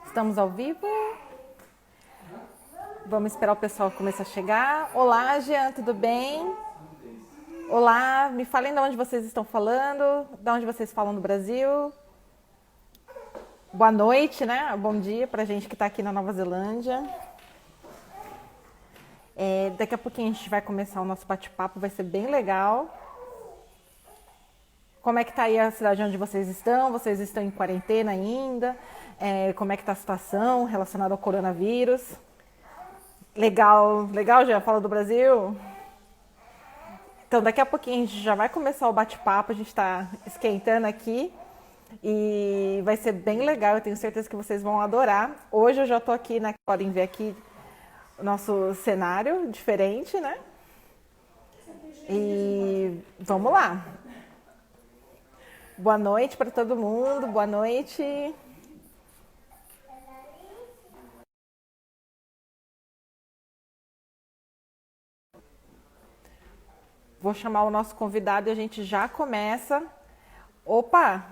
Estamos ao vivo. Vamos esperar o pessoal começar a chegar. Olá, Jean, tudo bem? Olá, me falem de onde vocês estão falando, de onde vocês falam no Brasil. Boa noite, né? Bom dia para a gente que está aqui na Nova Zelândia. Daqui a pouquinho a gente vai começar o nosso bate-papo, vai ser bem legal. Como é que está aí a cidade onde vocês estão? Vocês estão em quarentena ainda? Como é que está a situação relacionada ao coronavírus? Legal, legal, já fala do Brasil? Então, daqui a pouquinho a gente já vai começar o bate-papo, a gente está esquentando aqui e vai ser bem legal, eu tenho certeza que vocês vão adorar. Hoje eu já estou aqui, né? Podem ver aqui o nosso cenário diferente, né? E vamos lá. Boa noite para todo mundo, boa noite. Vou chamar o nosso convidado e a gente já começa. Opa,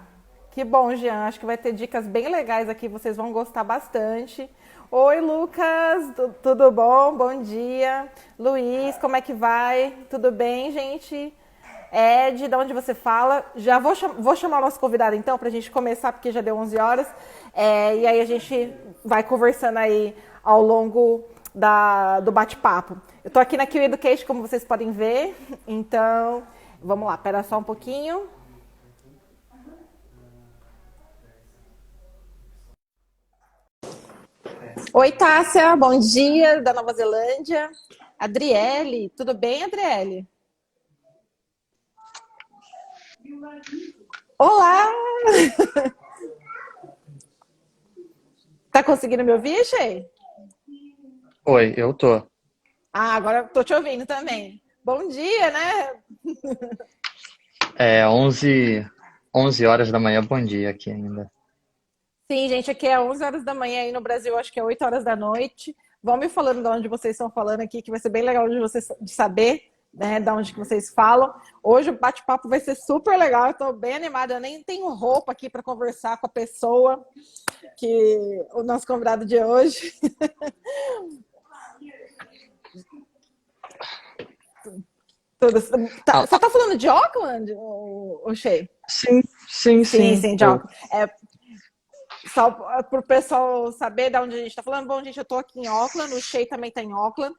que bom, Jean. Acho que vai ter dicas bem legais aqui, vocês vão gostar bastante. Oi, Lucas, tudo bom? Bom dia. Luiz, como é que vai? Tudo bem, gente? Ed, de onde você fala? Já vou chamar o nosso convidado então para a gente começar, porque já deu 11 horas. E aí a gente vai conversando aí ao longo do bate-papo. Eu tô aqui na Q Education, como vocês podem ver. Então, vamos lá, espera só um pouquinho. Oi, Tássia, bom dia, da Nova Zelândia. Adriele, tudo bem, Adriele? Olá! Tá conseguindo me ouvir, Shei? Oi, eu tô. Agora eu tô te ouvindo também. Bom dia, né? É 11 horas da manhã, bom dia aqui ainda. Sim, gente, aqui é 11 horas da manhã, aí no Brasil acho que é 8 horas da noite. Vão me falando de onde vocês estão falando aqui, que vai ser bem legal de saber, né, de onde que vocês falam. Hoje o bate-papo vai ser super legal, eu tô bem animada, eu nem tenho roupa aqui para conversar com a pessoa, que o nosso convidado de hoje. Você tá falando de Auckland, o Shea? Sim. Sim, de Auckland. Só para o pessoal saber de onde a gente está falando. Bom, gente, eu estou aqui em Auckland, o Shea também está em Auckland.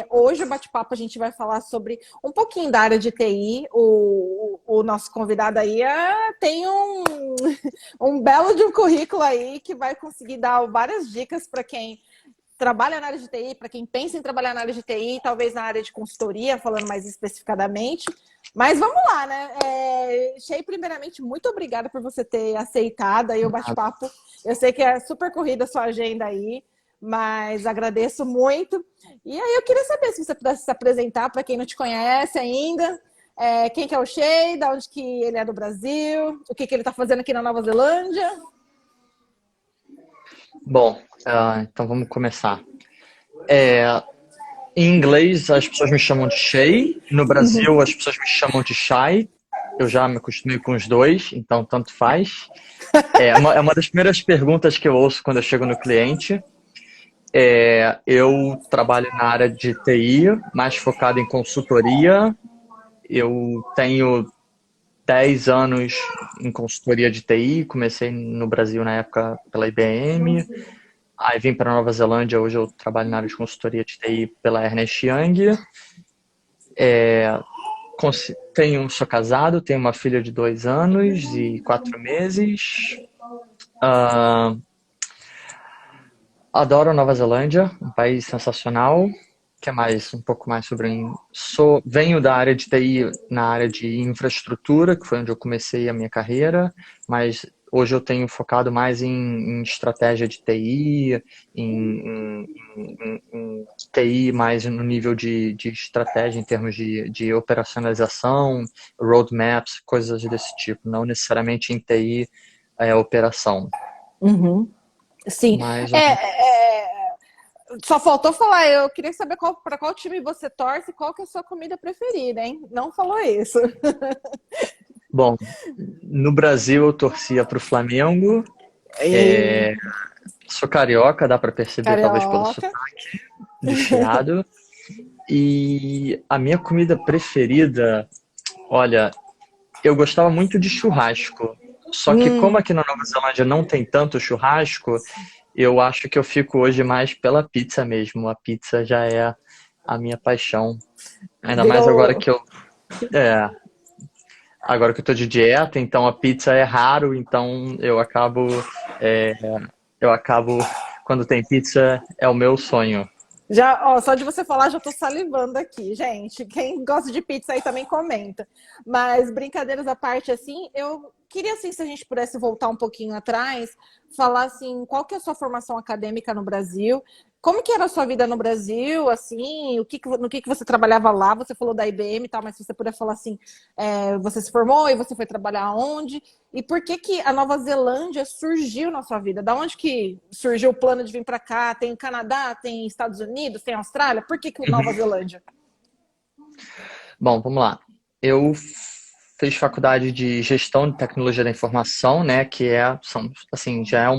Hoje, o bate-papo, a gente vai falar sobre um pouquinho da área de TI. O nosso convidado aí tem um belo de um currículo aí que vai conseguir dar várias dicas para quem trabalha na área de TI, para quem pensa em trabalhar na área de TI, talvez na área de consultoria, falando mais especificadamente. Mas vamos lá, né? Shea, primeiramente, muito obrigada por você ter aceitado aí o bate-papo. Eu sei que é super corrida a sua agenda aí, mas agradeço muito. E aí eu queria saber se você pudesse se apresentar para quem não te conhece ainda. Quem que é o Shea, de onde que ele é do Brasil, o que ele está fazendo aqui na Nova Zelândia. Bom, então vamos começar. Em inglês as pessoas me chamam de Shay, no Brasil as pessoas me chamam de Shai. Eu já me acostumei com os dois, então tanto faz. É uma das primeiras perguntas que eu ouço quando eu chego no cliente. Eu trabalho na área de TI, mais focado em consultoria. Eu tenho 10 anos em consultoria de TI, comecei no Brasil na época pela IBM, aí vim para Nova Zelândia, hoje eu trabalho na área de consultoria de TI pela Ernst Young. Sou casado, tenho uma filha de 2 anos e 4 meses. Adoro Nova Zelândia, um país sensacional. O que mais? Um pouco mais sobre mim. Venho da área de TI na área de infraestrutura, que foi onde eu comecei a minha carreira, mas hoje eu tenho focado mais em estratégia de TI, em TI mais no nível de estratégia em termos de operacionalização, roadmaps, coisas desse tipo, não necessariamente em TI operação. Uhum. Sim. Mais ou menos. Só faltou falar, eu queria saber para qual time você torce e qual que é a sua comida preferida, hein? Não falou isso. Bom, no Brasil eu torcia para o Flamengo. E Sou carioca, dá para perceber talvez pelo carioca. sotaque de chiado. E a minha comida preferida, olha, eu gostava muito de churrasco. Só que como Hum, aqui na Nova Zelândia não tem tanto churrasco, eu acho que eu fico hoje mais pela pizza mesmo. A pizza já é a minha paixão. Ainda mais virou. é, agora que eu tô de dieta, então a pizza é raro, então é, eu acabo, quando tem pizza, é o meu sonho. Já, ó, só de você falar, já tô salivando aqui, gente. Quem gosta de pizza aí também comenta. Mas brincadeiras à parte, assim, eu queria, assim, se a gente pudesse voltar um pouquinho atrás, falar, assim, qual que é a sua formação acadêmica no Brasil? Como que era a sua vida no Brasil, assim, no que você trabalhava lá? Você falou da IBM e tal, mas se você puder falar, assim, você se formou e você foi trabalhar onde? E por que que a Nova Zelândia surgiu na sua vida? Da onde que surgiu o plano de vir para cá? Tem Canadá, tem Estados Unidos, tem Austrália? Por que que Nova Zelândia? Bom, vamos lá. Eu fiz faculdade de gestão de tecnologia da informação, né, assim, já é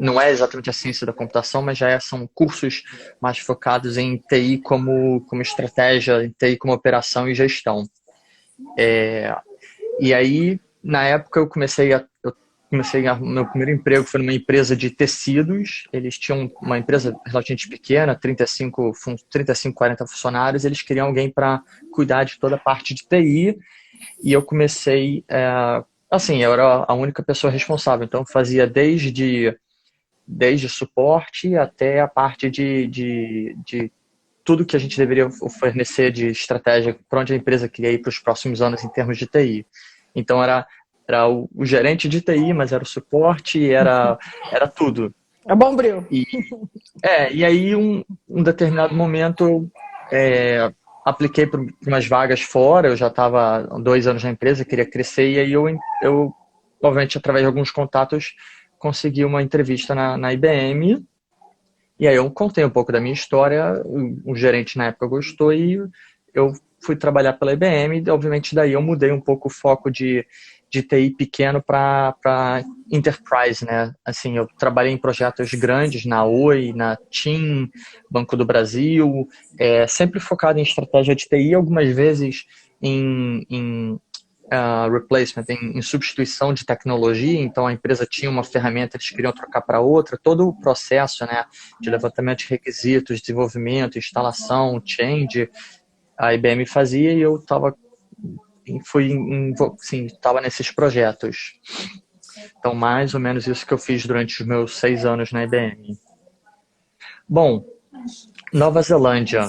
não é exatamente a ciência da computação, mas são cursos mais focados em TI como estratégia, em TI como operação e gestão. E aí, na época, meu primeiro emprego foi numa empresa de tecidos. Eles tinham uma empresa relativamente pequena, 35, 40 funcionários. Eles queriam alguém para cuidar de toda a parte de TI. E eu comecei, assim, eu era a única pessoa responsável. Então, eu fazia desde suporte até a parte de tudo que a gente deveria fornecer de estratégia para onde a empresa queria ir para os próximos anos em termos de TI. Então era o gerente de TI, mas era o suporte, era tudo. É bom, Bril. E, e aí um determinado momento eu apliquei para umas vagas fora, eu já estava há 2 anos na empresa, queria crescer, e aí eu obviamente, através de alguns contatos, consegui uma entrevista na IBM. E aí eu contei um pouco da minha história, o gerente na época gostou e eu fui trabalhar pela IBM. E, obviamente, daí eu mudei um pouco o foco de TI pequeno para enterprise, né? Assim, eu trabalhei em projetos grandes na Oi, na TIM, Banco do Brasil, sempre focado em estratégia de TI, algumas vezes em replacement, em substituição de tecnologia. Então a empresa tinha uma ferramenta, eles queriam trocar para outra, todo o processo, né, de levantamento de requisitos, desenvolvimento, instalação, change, a IBM fazia e eu estava nesses projetos. Então mais ou menos isso que eu fiz durante os meus 6 anos na IBM. Bom, Nova Zelândia.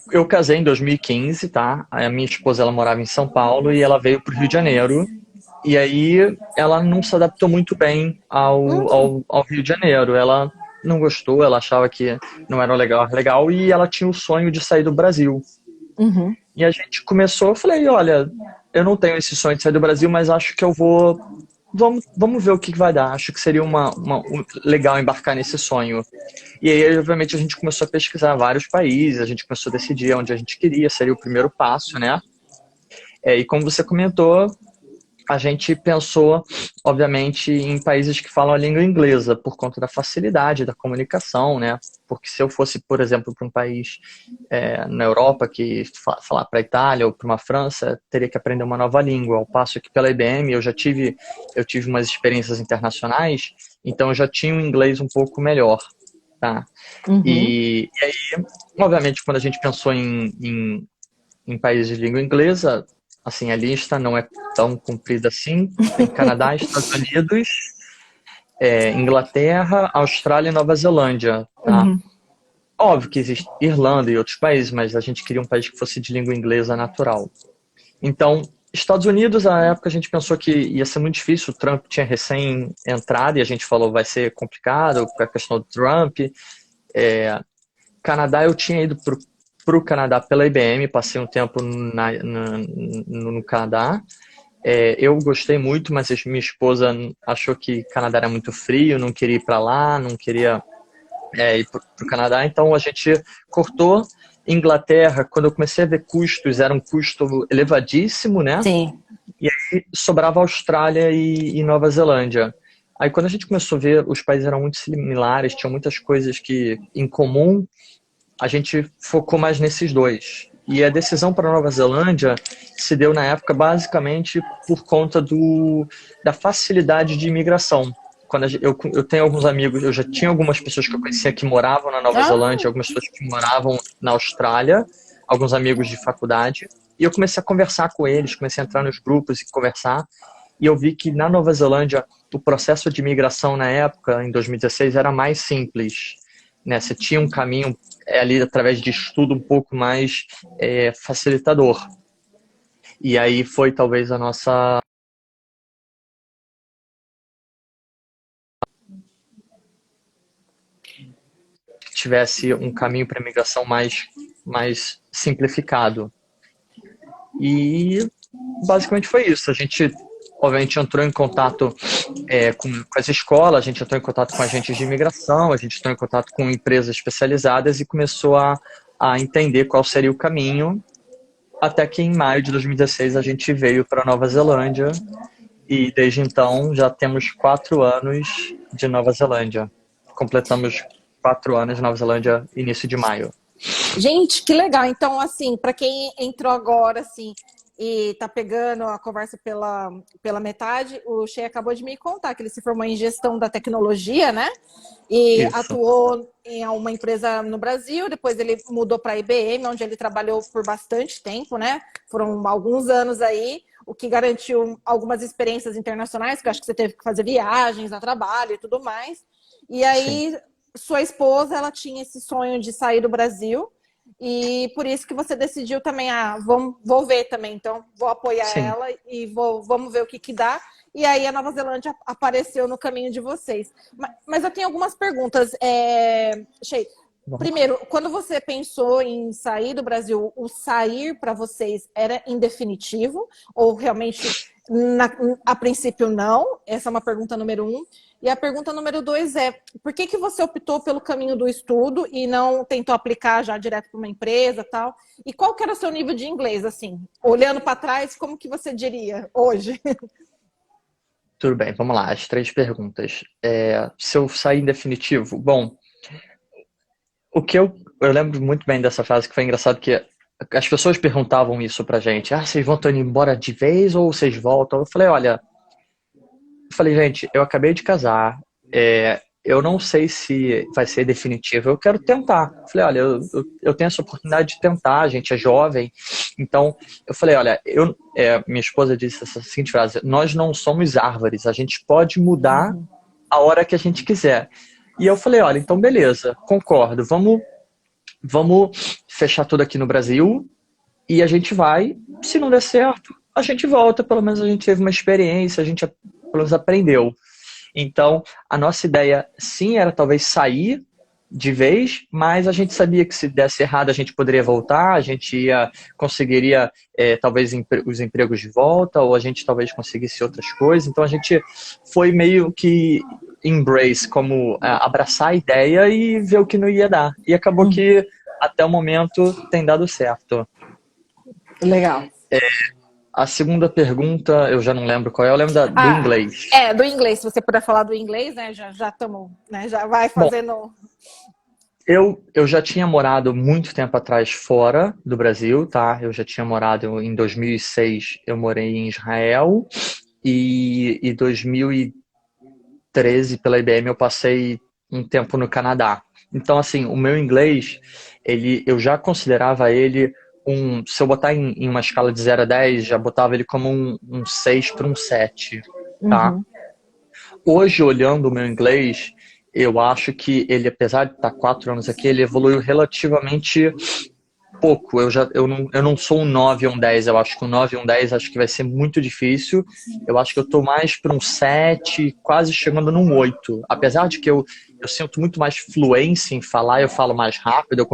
Eu casei em 2015, tá? A minha esposa, ela morava em São Paulo e ela veio para o Rio de Janeiro. E aí ela não se adaptou muito bem ao Rio de Janeiro. Ela não gostou, ela achava que não era legal e ela tinha o sonho de sair do Brasil. Uhum. E a gente começou, eu falei, olha, eu não tenho esse sonho de sair do Brasil, mas acho que eu vou. Vamos ver o que vai dar. Acho que seria legal embarcar nesse sonho. E aí, obviamente, a gente começou a pesquisar vários países, a gente começou a decidir onde a gente queria, seria o primeiro passo, né? E como você comentou, a gente pensou, obviamente, em países que falam a língua inglesa, por conta da facilidade da comunicação, né? Porque se eu fosse, por exemplo, para um país na Europa que falar para a Itália ou para uma França, teria que aprender uma nova língua. Ao passo que pela IBM eu tive umas experiências internacionais, então eu já tinha um inglês um pouco melhor, tá? Uhum. E aí, obviamente, quando a gente pensou em países de língua inglesa, assim, a lista não é tão comprida assim. Tem Canadá, Estados Unidos, Inglaterra, Austrália e Nova Zelândia, tá? Uhum. Óbvio que existe Irlanda e outros países, mas a gente queria um país que fosse de língua inglesa natural. Então, Estados Unidos, na época a gente pensou que ia ser muito difícil, o Trump tinha recém entrado e a gente falou vai ser complicado com a questão do Trump. Canadá, eu tinha ido para o Canadá pela IBM, passei um tempo no Canadá. Eu gostei muito, mas minha esposa achou que Canadá era muito frio, não queria ir para lá, não queria ir para o Canadá, então a gente cortou. Inglaterra, quando eu comecei a ver custos, era um custo elevadíssimo, né? Sim. E aí sobrava Austrália e Nova Zelândia. Aí quando a gente começou a ver, os países eram muito similares, tinham muitas coisas em comum, a gente focou mais nesses dois. E a decisão para Nova Zelândia se deu na época basicamente por conta da facilidade de imigração. Eu tenho alguns amigos, eu já tinha algumas pessoas que eu conhecia que moravam na Nova Ah, Zelândia, algumas pessoas que moravam na Austrália, alguns amigos de faculdade, e eu comecei a conversar com eles, comecei a entrar nos grupos e conversar, e eu vi que na Nova Zelândia o processo de imigração na época, em 2016, era mais simples, né? Você tinha um caminho ali através de estudo um pouco mais facilitador. E aí foi talvez a nossa tivesse um caminho para imigração mais simplificado. E basicamente foi isso. A gente, obviamente, entrou em contato com as escolas, a gente entrou em contato com agentes de imigração, a gente entrou em contato com empresas especializadas e começou a entender qual seria o caminho, até que em maio de 2016 a gente veio para Nova Zelândia e desde então já temos 4 anos de Nova Zelândia. Completamos 4 anos de Nova Zelândia início de maio. gente, que legal. Então, assim, para quem entrou agora, assim, e tá pegando a conversa pela metade, o Shea acabou de me contar que ele se formou em gestão da tecnologia, né? E Isso, atuou em uma empresa no Brasil, depois ele mudou para a IBM, onde ele trabalhou por bastante tempo, né? Foram alguns anos aí, o que garantiu algumas experiências internacionais, que eu acho que você teve que fazer viagens a trabalho e tudo mais. E sim, aí, sua esposa, ela tinha esse sonho de sair do Brasil, e por isso que você decidiu também, vou ver também, então vou apoiar sim. ela e vamos ver o que que dá. E aí a Nova Zelândia apareceu no caminho de vocês. Mas eu tenho algumas perguntas. Shea, Bom, primeiro, quando você pensou em sair do Brasil, o sair para vocês era em definitivo? Ou realmente, a princípio, não? Essa é uma pergunta número um. E a pergunta número dois é, por que que você optou pelo caminho do estudo e não tentou aplicar já direto para uma empresa e tal? E qual que era o seu nível de inglês, assim? Olhando para trás, como que você diria hoje? tudo bem, vamos lá, as 3 perguntas. Se eu sair em definitivo, bom, o que eu lembro muito bem dessa frase, que foi engraçado que as pessoas perguntavam isso pra gente, vocês vão indo embora de vez ou vocês voltam? Eu falei, gente, eu acabei de casar, eu não sei se vai ser definitivo, eu quero tentar. Eu falei, olha, eu tenho essa oportunidade de tentar, a gente é jovem. Então, eu falei, olha, minha esposa disse essa seguinte frase, nós não somos árvores, a gente pode mudar a hora que a gente quiser. E eu falei, olha, então beleza, concordo, vamos fechar tudo aqui no Brasil e a gente vai, se não der certo, a gente volta, pelo menos a gente teve uma experiência, a gente pelo menos aprendeu. Então, a nossa ideia, sim, era talvez sair de vez, mas a gente sabia que se desse errado a gente poderia voltar, a gente conseguiria talvez os empregos de volta, ou a gente talvez conseguisse outras coisas. Então, a gente foi meio que embrace, como abraçar a ideia e ver o que não ia dar. E acabou que, até o momento, tem dado certo. Legal. A segunda pergunta, eu já não lembro qual é, eu lembro do inglês. Do inglês, se você puder falar do inglês, né? Já estamos, né? Já vai Bom, fazendo. eu já tinha morado muito tempo atrás fora do Brasil, tá? Eu já tinha morado em 2006, eu morei em Israel e em 2013 pela IBM eu passei um tempo no Canadá. Então, assim, o meu inglês, eu já considerava ele se eu botar em uma escala de 0 a 10, já botava ele como um 6 para um 7, tá? Uhum. Hoje, olhando o meu inglês, eu acho que ele, apesar de estar 4 anos aqui, ele evoluiu relativamente pouco. Eu não sou um 9 ou um 10. Eu acho que um 9 ou um 10 acho que vai ser muito difícil. Eu acho que eu estou mais para um 7, quase chegando num 8. Apesar de que eu sinto muito mais fluência em falar, eu falo mais rápido, eu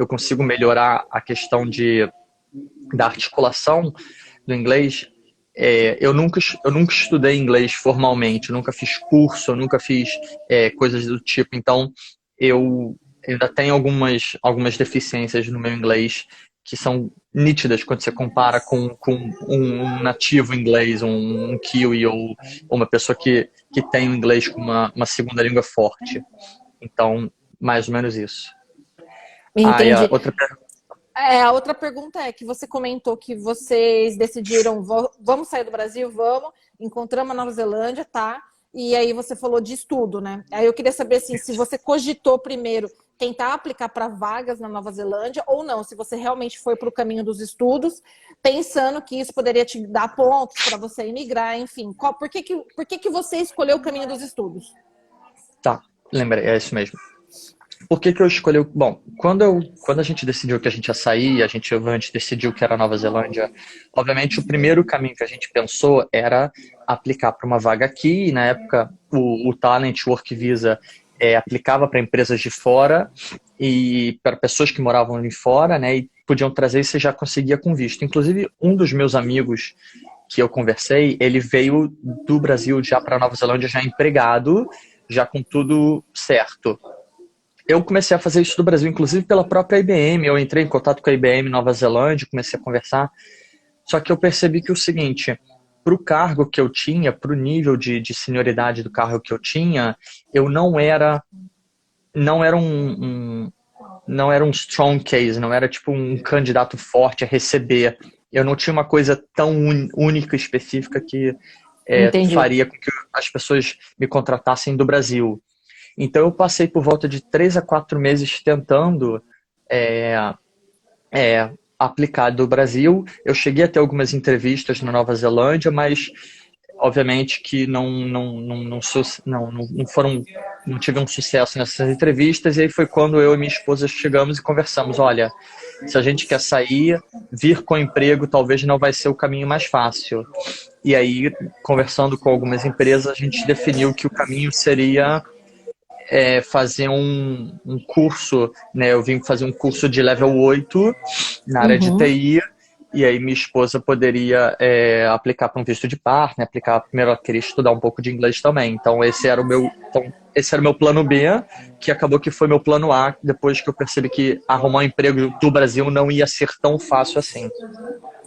consigo melhorar a questão da articulação, do inglês, eu nunca estudei inglês formalmente, eu nunca fiz curso, eu nunca fiz coisas do tipo, então eu ainda tenho algumas deficiências no meu inglês que são nítidas quando você compara com um nativo inglês, um Kiwi ou uma pessoa que tem o inglês como uma segunda língua forte. Então, mais ou menos isso. E a Entendi. outra A outra pergunta é que você comentou que vocês decidiram, vamos sair do Brasil, vamos, encontramos a Nova Zelândia, tá? E aí você falou de estudo, né? Aí eu queria saber assim, se você cogitou primeiro tentar aplicar para vagas na Nova Zelândia ou não, se você realmente foi para o caminho dos estudos, pensando que isso poderia te dar pontos para você imigrar, enfim. Por que você escolheu o caminho dos estudos? Tá, lembrei, é isso mesmo. Por que que eu escolhi? Bom, quando a gente decidiu que a gente ia sair, a gente obviamente decidiu que era Nova Zelândia. Obviamente, o primeiro caminho que a gente pensou era aplicar para uma vaga aqui. E na época, o Talent Work Visa aplicava para empresas de fora e para pessoas que moravam ali fora, né? E podiam trazer e você já conseguia com visto. Inclusive, um dos meus amigos que eu conversei, ele veio do Brasil já para Nova Zelândia já empregado, já com tudo certo. Eu comecei a fazer isso do Brasil, inclusive pela própria IBM. Eu entrei em contato com a IBM Nova Zelândia, comecei a conversar. Só que eu percebi que o seguinte, para o cargo que eu tinha, para o nível de senioridade do cargo que eu tinha, eu não era um strong case, não era tipo um candidato forte a receber. Eu não tinha uma coisa tão única, específica que Entendi. faria com que as pessoas me contratassem do Brasil. Então eu passei por volta de 3 a 4 meses tentando é, aplicar do Brasil. Eu cheguei a ter algumas entrevistas na Nova Zelândia, mas obviamente que não foram, não tive um sucesso nessas entrevistas. E aí foi quando eu e minha esposa chegamos e conversamos. Olha, se a gente quer sair, vir com emprego talvez não vai ser o caminho mais fácil. E aí, conversando com algumas empresas, a gente definiu que o caminho seria fazer um curso, né? Eu vim fazer um curso de level 8 na área de Uhum. TI, e aí minha esposa poderia aplicar para um visto de partner, aplicar, primeiro ela queria estudar um pouco de inglês também, então esse era o meu plano B, que acabou que foi meu plano A, depois que eu percebi que arrumar um emprego do Brasil não ia ser tão fácil assim.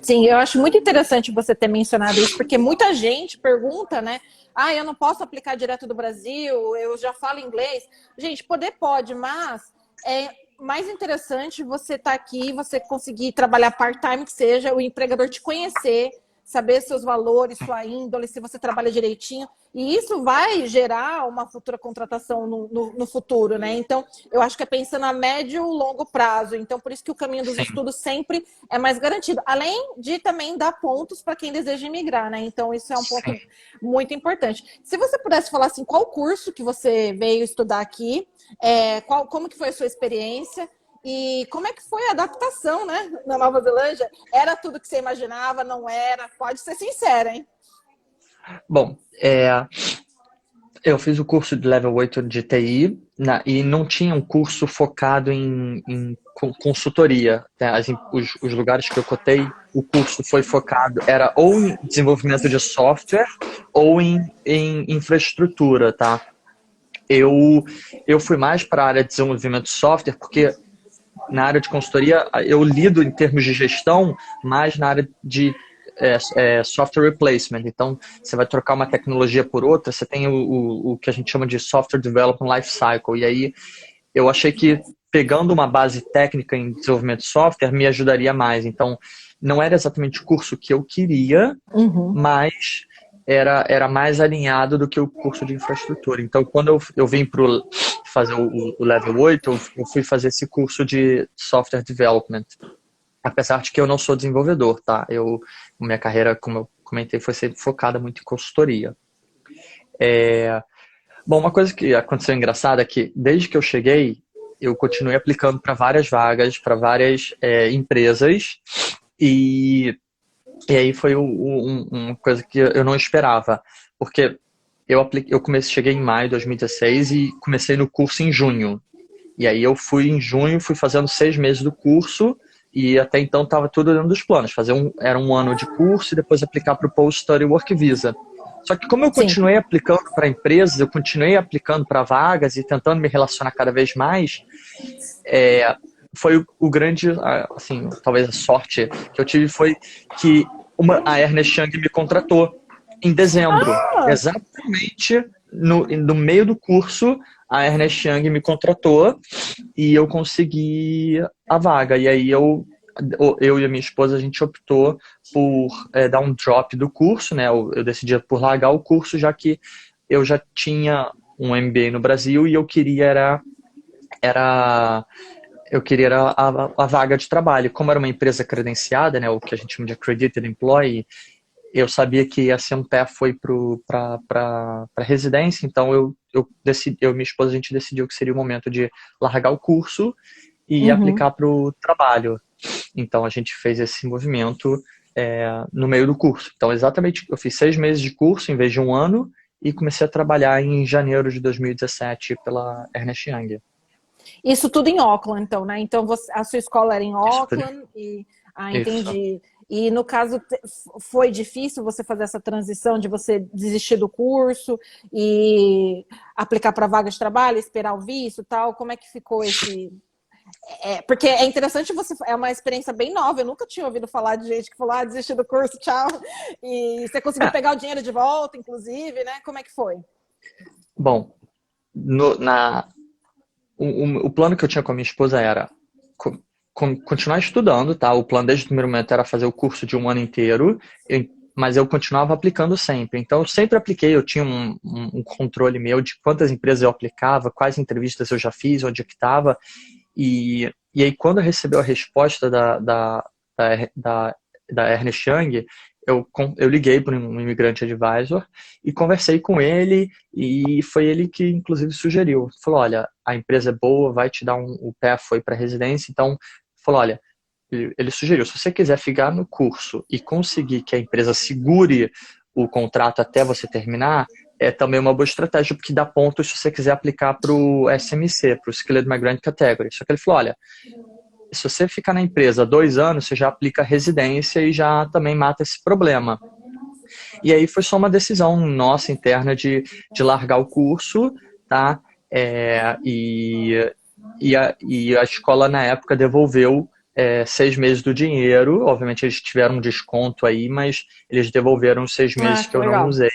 Sim, eu acho muito interessante você ter mencionado isso, porque muita gente pergunta, né? Ah, eu não posso aplicar direto do Brasil, eu já falo inglês. Gente, poder pode, mas é mais interessante você estar aqui, você conseguir trabalhar part-time que seja, o empregador te conhecer, saber seus valores, sua índole, se você trabalha direitinho. E isso vai gerar uma futura contratação no futuro, né? Então, eu acho que é pensando a médio e longo prazo. Então, por isso que o caminho dos Sim, estudos sempre é mais garantido. Além de também dar pontos para quem deseja imigrar, né? Então, isso é um ponto sim. muito importante. Se você pudesse falar assim, qual curso que você veio estudar aqui, como que foi a sua experiência e como é que foi a adaptação, né, na Nova Zelândia? Era tudo que você imaginava? Não era? Pode ser sincera, hein? Bom, eu fiz o curso de Level 8 de TI e não tinha um curso focado em consultoria, né? Os lugares que eu cotei, o curso foi focado, era ou em desenvolvimento de software ou em infraestrutura, tá? Eu fui mais para a área de desenvolvimento de software porque na área de consultoria eu lido em termos de gestão mais na área de software replacement. Então, você vai trocar uma tecnologia por outra, você tem o que a gente chama de software development life cycle. E aí, eu achei que pegando uma base técnica em desenvolvimento de software me ajudaria mais. Então, não era exatamente o curso que eu queria, Uhum. mas era mais alinhado do que o curso de infraestrutura. Então, quando eu vim para fazer o Level 8, eu fui fazer esse curso de Software Development. Apesar de que eu não sou desenvolvedor, tá? Minha carreira, como eu comentei, foi sempre focada muito em consultoria. Bom, uma coisa que aconteceu engraçada é que desde que eu cheguei, eu continuei aplicando para várias vagas, para várias empresas, e, e aí foi uma coisa que eu não esperava, porque cheguei em maio de 2016 e comecei no curso em junho. E aí eu fui em junho, fui fazendo 6 meses do curso, e até então estava tudo dentro dos planos. Era um ano de curso e depois aplicar para o Post-Study Work Visa. Só que como eu Sim. continuei aplicando para empresas, eu continuei aplicando para vagas e tentando me relacionar cada vez mais, foi o grande, assim, talvez a sorte que eu tive foi que a Ernest Young me contratou em dezembro. Ah, Exatamente no meio do curso, a Ernest Young me contratou e eu consegui a vaga. E aí eu e a minha esposa, a gente optou por dar um drop do curso, né? Eu decidi por largar o curso, já que eu já tinha um MBA no Brasil e era a vaga de trabalho. Como era uma empresa credenciada, né, o que a gente chama de accredited employee, eu sabia que ia ser um pé foi para residência, então eu e minha esposa, a gente decidiu que seria o momento de largar o curso e uhum. aplicar para o trabalho. Então a gente fez esse movimento no meio do curso. Então exatamente, eu fiz 6 meses de curso em vez de um ano e comecei a trabalhar em janeiro de 2017 pela Ernest Young. Isso tudo em Auckland, então, né? Então a sua escola era em Isso. Auckland e Isso. entendi. E no caso foi difícil você fazer essa transição de você desistir do curso e aplicar para vaga de trabalho, esperar o visto, e tal. Como é que ficou esse? Porque é interessante, é uma experiência bem nova. Eu nunca tinha ouvido falar de gente que falou, desistir do curso, tchau. E você conseguiu pegar o dinheiro de volta, inclusive, né? Como é que foi? Bom, o plano que eu tinha com a minha esposa era continuar estudando, tá? O plano desde o primeiro momento era fazer o curso de um ano inteiro, mas eu continuava aplicando sempre. Então, eu sempre apliquei, eu tinha um controle meu de quantas empresas eu aplicava, quais entrevistas eu já fiz, onde é que estava. E aí, quando eu recebi a resposta da Ernest Young, eu liguei para um imigrante advisor e conversei com ele, e foi ele que, inclusive, sugeriu. Falou, olha, a empresa é boa, vai te dar o pé foi para residência, então, falou, olha, ele sugeriu, se você quiser ficar no curso e conseguir que a empresa segure o contrato até você terminar, é também uma boa estratégia, porque dá pontos se você quiser aplicar para o SMC, para o Skilled Migrant Category. Só que ele falou, olha, se você ficar na empresa 2 anos, você já aplica residência e já também mata esse problema. E aí foi só uma decisão nossa interna de largar o curso, tá? E a escola, na época, devolveu 6 meses do dinheiro. Obviamente, eles tiveram um desconto aí, mas eles devolveram os 6 meses que Que eu não legal. usei.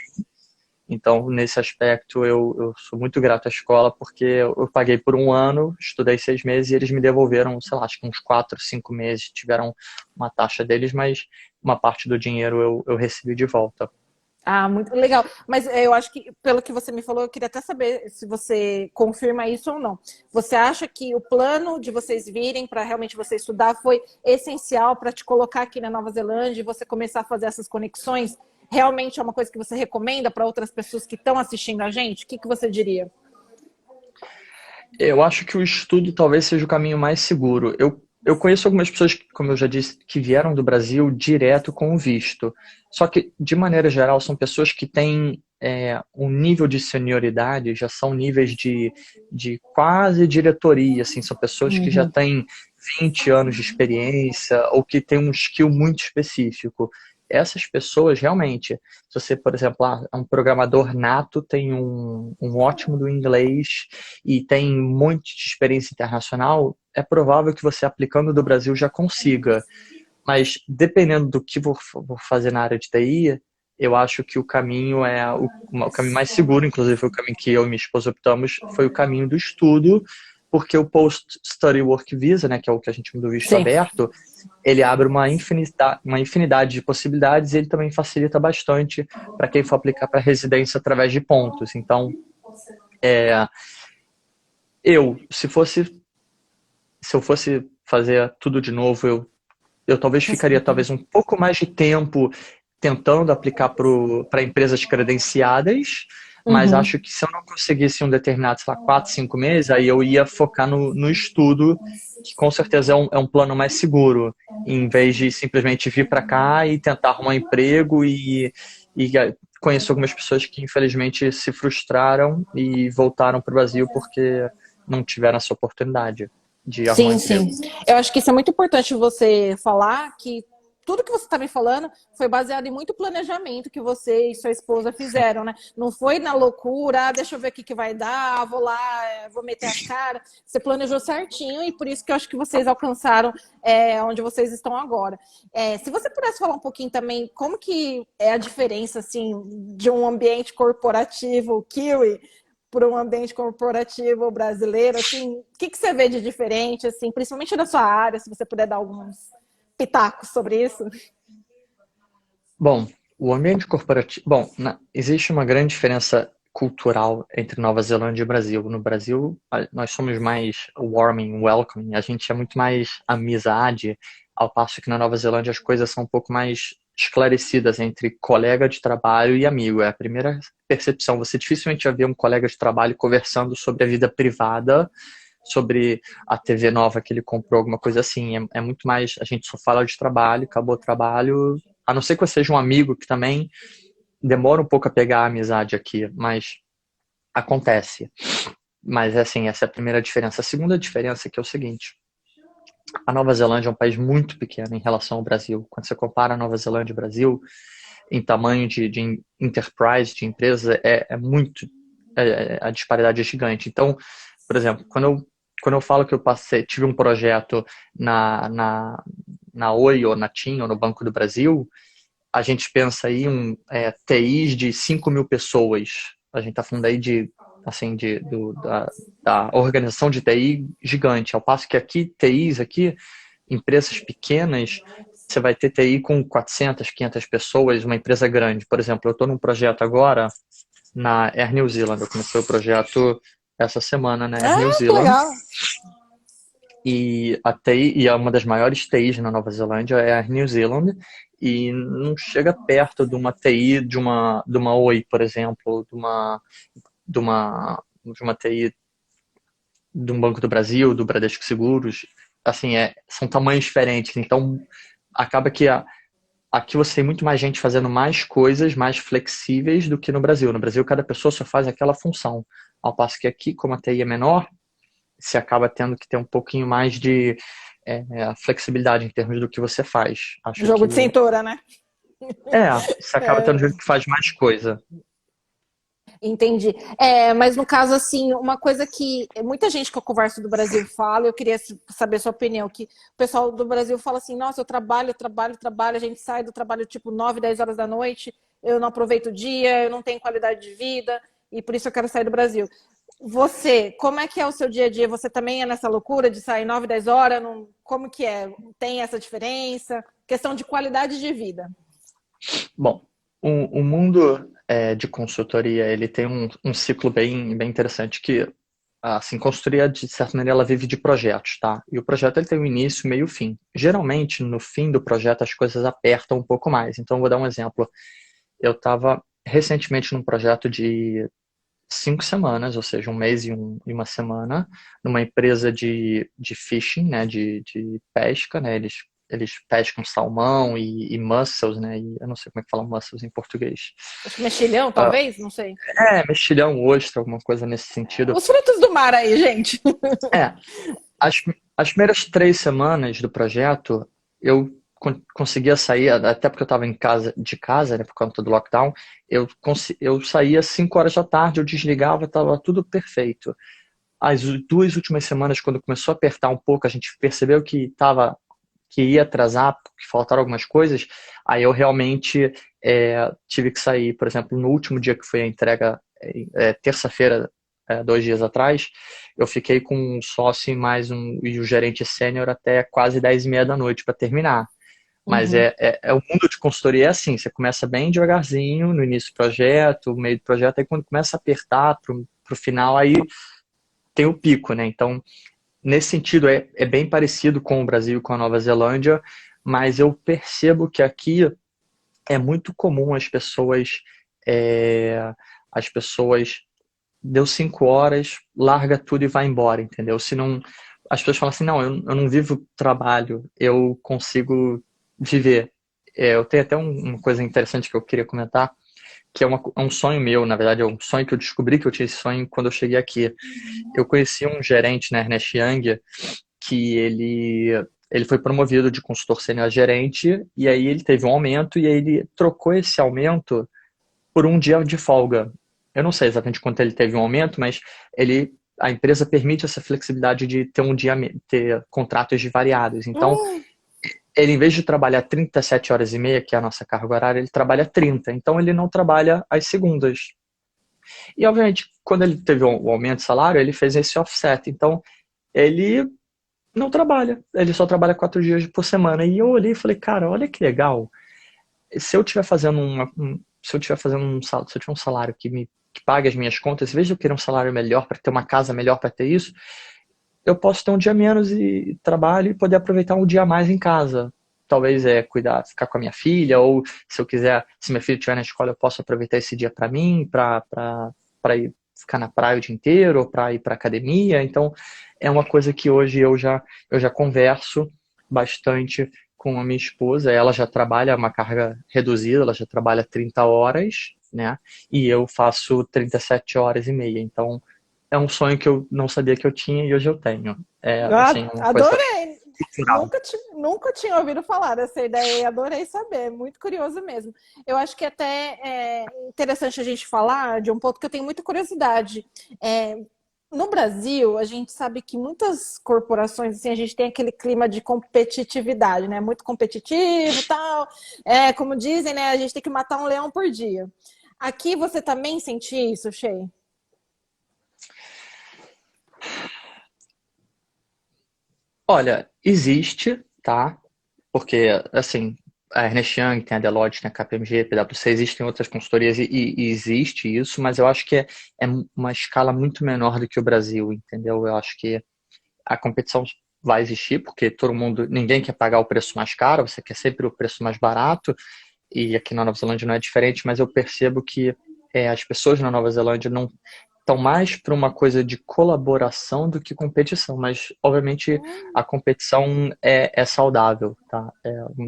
Então, nesse aspecto, eu sou muito grato à escola, porque eu paguei por um ano, estudei 6 meses e eles me devolveram, sei lá, acho que uns 4, 5 meses. Tiveram uma taxa deles, mas uma parte do dinheiro eu recebi de volta. Ah, muito legal. Mas eu acho que, pelo que você me falou, eu queria até saber se você confirma isso ou não. Você acha que o plano de vocês virem para realmente você estudar foi essencial para te colocar aqui na Nova Zelândia e você começar a fazer essas conexões? Realmente é uma coisa que você recomenda para outras pessoas que estão assistindo a gente? O que você diria? Eu acho que o estudo talvez seja o caminho mais seguro. Eu conheço algumas pessoas, como eu já disse, que vieram do Brasil direto com o visto. Só que, de maneira geral, são pessoas que têm um nível de senioridade, já são níveis de quase diretoria, assim, são pessoas que já Uhum. têm 20 anos de experiência ou que têm um skill muito específico. Essas pessoas, realmente, se você, por exemplo, é um programador nato, tem um ótimo do inglês e tem muito de experiência internacional, é provável que você, aplicando do Brasil, já consiga. Mas, dependendo do que vou fazer na área de TI, eu acho que o caminho o caminho mais seguro, inclusive foi o caminho que eu e minha esposa optamos, foi o caminho do estudo, porque o Post-Study Work Visa, né, que é o que a gente chama do visto Sim. aberto, ele abre uma infinidade de possibilidades e ele também facilita bastante para quem for aplicar para residência através de pontos. Então, se eu fosse fazer tudo de novo, eu talvez ficaria talvez um pouco mais de tempo tentando aplicar para empresas credenciadas, mas Uhum. acho que se eu não conseguisse um determinado, sei lá, 4, 5 meses, aí eu ia focar no estudo, que com certeza é um plano mais seguro, em vez de simplesmente vir para cá e tentar arrumar um emprego e conheço algumas pessoas que infelizmente se frustraram e voltaram para o Brasil porque não tiveram essa oportunidade. de arrumar um Sim, emprego. sim. Eu acho que isso é muito importante você falar que tudo que você está me falando foi baseado em muito planejamento que você e sua esposa Sim. fizeram, né? Não foi na loucura, deixa eu ver o que que vai dar, vou lá, vou meter as caras. Você planejou certinho e por isso que eu acho que vocês alcançaram onde vocês estão agora. Se você pudesse falar um pouquinho também como que é a diferença assim de um ambiente corporativo Kiwi para um ambiente corporativo brasileiro, assim, o que que você vê de diferente, assim, principalmente da sua área, se você puder dar alguns pitacos sobre isso? Bom, o ambiente corporativo. Bom, existe uma grande diferença cultural entre Nova Zelândia e Brasil. No Brasil, nós somos mais warming, welcoming, a gente é muito mais amizade, ao passo que na Nova Zelândia as coisas são um pouco mais esclarecidas entre colega de trabalho e amigo. É a primeira percepção. Você dificilmente vai ver um colega de trabalho conversando sobre a vida privada, sobre a TV nova que ele comprou, alguma coisa assim. É muito mais, a gente só fala de trabalho, acabou o trabalho, a não ser que eu seja um amigo que também demora um pouco a pegar a amizade aqui, mas acontece. Mas assim, essa é a primeira diferença. A segunda diferença é que é o seguinte: a Nova Zelândia é um país muito pequeno em relação ao Brasil. Quando você compara a Nova Zelândia e o Brasil, em tamanho de enterprise, de empresa, a disparidade é gigante. Então, por exemplo, quando eu falo que eu tive um projeto na Oi ou na TIM ou no Banco do Brasil, a gente pensa aí TIs de 5 mil pessoas. A gente está falando aí assim, da organização de TI gigante. Ao passo que aqui, TIs aqui, empresas pequenas, você vai ter TI com 400, 500 pessoas, uma empresa grande. Por exemplo, eu estou num projeto agora na Air New Zealand. Eu comecei o projeto essa semana na Air New Ah, que Zealand. legal. E a TI, e é uma das maiores TIs na Nova Zelândia, é a Air New Zealand, e não chega perto de uma TI de uma Oi, por exemplo, de uma TI de um Banco do Brasil, do Bradesco Seguros. Assim, são tamanhos diferentes. Então, acaba que aqui você tem muito mais gente fazendo mais coisas mais flexíveis do que no Brasil. No Brasil, cada pessoa só faz aquela função. Ao passo que aqui, como a TI é menor, você acaba tendo que ter um pouquinho mais de flexibilidade em termos do que você faz. Acho Jogo de que cintura, né? você acaba tendo gente que faz mais coisa. Entendi. Mas no caso, assim, uma coisa que muita gente que eu converso do Brasil fala, eu queria saber a sua opinião, que o pessoal do Brasil fala assim, nossa, eu trabalho, a gente sai do trabalho tipo 9, 10 horas da noite, eu não aproveito o dia, eu não tenho qualidade de vida, e por isso eu quero sair do Brasil. Você, como é que é o seu dia a dia? Você também é nessa loucura de sair 9, 10 horas? Como que é? Tem essa diferença? Questão de qualidade de vida. Bom, o mundo de consultoria, ele tem um ciclo bem, bem interessante que, assim, consultoria, de certa maneira, ela vive de projetos, tá? E o projeto, ele tem um início, meio e fim. Geralmente, no fim do projeto, as coisas apertam um pouco mais. Então, eu vou dar um exemplo. Eu estava recentemente num projeto de 5 semanas, ou seja, um mês e uma semana, numa empresa de fishing, né, de pesca, né, eles pescam salmão e mussels, né, e eu não sei como é que fala mussels em português. Acho que mexilhão, talvez? Não sei. Mexilhão, ostra, alguma coisa nesse sentido. Os frutos do mar aí, gente. É, as primeiras 3 semanas do projeto, eu conseguia sair, até porque eu estava de casa, né, por conta do lockdown, eu saía às 5 horas da tarde, eu desligava, estava tudo perfeito. As 2 últimas semanas, quando começou a apertar um pouco, a gente percebeu que ia atrasar, que faltaram algumas coisas, aí eu realmente tive que sair. Por exemplo, no último dia que foi a entrega, terça-feira, 2 dias atrás, eu fiquei com um sócio e o gerente sênior até quase 10h30 da noite para terminar. Mas Uhum. o mundo de consultoria é assim, você começa bem devagarzinho no início do projeto, no meio do projeto, aí quando começa a apertar pro final, aí tem o pico, né? Então, nesse sentido, é bem parecido com o Brasil e com a Nova Zelândia, mas eu percebo que aqui é muito comum as pessoas deu 5 horas, larga tudo e vai embora, entendeu? Se não, as pessoas falam assim, não, eu não vivo trabalho, eu consigo viver. Eu tenho até uma coisa interessante que eu queria comentar, que é um sonho meu, na verdade, é um sonho que eu descobri que eu tinha esse sonho quando eu cheguei aqui. Eu conheci um gerente na Ernest Young que ele foi promovido de consultor sênior a gerente, e aí ele teve um aumento, e aí ele trocou esse aumento por um dia de folga. Eu não sei exatamente quanto ele teve um aumento, mas a empresa permite essa flexibilidade de ter ter contratos de variados. Então, ele, em vez de trabalhar 37 horas e meia, que é a nossa carga horária, ele trabalha 30. Então, ele não trabalha às segundas. E, obviamente, quando ele teve o aumento de salário, ele fez esse offset. Então, ele não trabalha. Ele só trabalha 4 dias por semana. E eu olhei e falei, cara, olha que legal. Se eu tiver fazendo se eu tiver um salário que pague as minhas contas, em vez de eu querer um salário melhor para ter uma casa melhor para ter isso, eu posso ter um dia menos e trabalho e poder aproveitar um dia a mais em casa. Talvez cuidar, ficar com a minha filha, ou se eu quiser, se minha filha estiver na escola, eu posso aproveitar esse dia para mim, para ir ficar na praia o dia inteiro, ou para ir para academia. Então, é uma coisa que hoje eu já converso bastante com a minha esposa. Ela já trabalha uma carga reduzida, ela já trabalha 30 horas, né? E eu faço 37 horas e meia. Então, é um sonho que eu não sabia que eu tinha e hoje eu tenho. Assim, uma coisa Adorei! cultural. Nunca tinha ouvido falar dessa ideia e adorei saber, muito curioso mesmo. Eu acho que até é interessante a gente falar de um ponto que eu tenho muita curiosidade. No Brasil, a gente sabe que muitas corporações, assim, a gente tem aquele clima de competitividade, né? Muito competitivo e tal. Como dizem, né? A gente tem que matar um leão por dia. Aqui você também sente isso, Shea? Olha, existe, tá? Porque, assim, a Ernst Young, tem a Deloitte, tem a KPMG, PwC, existem outras consultorias e existe isso, mas eu acho que é uma escala muito menor do que o Brasil, entendeu? Eu acho que a competição vai existir, porque ninguém quer pagar o preço mais caro, você quer sempre o preço mais barato, e aqui na Nova Zelândia não é diferente, mas eu percebo que as pessoas na Nova Zelândia não estão mais para uma coisa de colaboração do que competição, mas obviamente a competição é saudável, tá?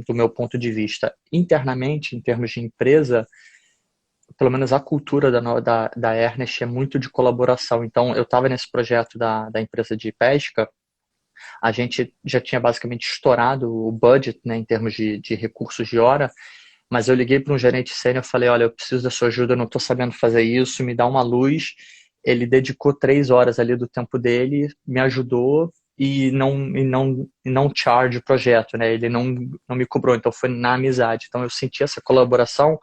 Do meu ponto de vista. Internamente, em termos de empresa, pelo menos a cultura da Ernest é muito de colaboração. Então, eu estava nesse projeto da empresa de pesca, a gente já tinha basicamente estourado o budget, né, em termos de recursos de hora, mas eu liguei para um gerente sênior e falei, olha, eu preciso da sua ajuda, eu não estou sabendo fazer isso, me dá uma luz. Ele dedicou 3 horas ali do tempo dele, me ajudou e não charge o projeto, né? Ele não me cobrou, então foi na amizade. Então eu senti essa colaboração,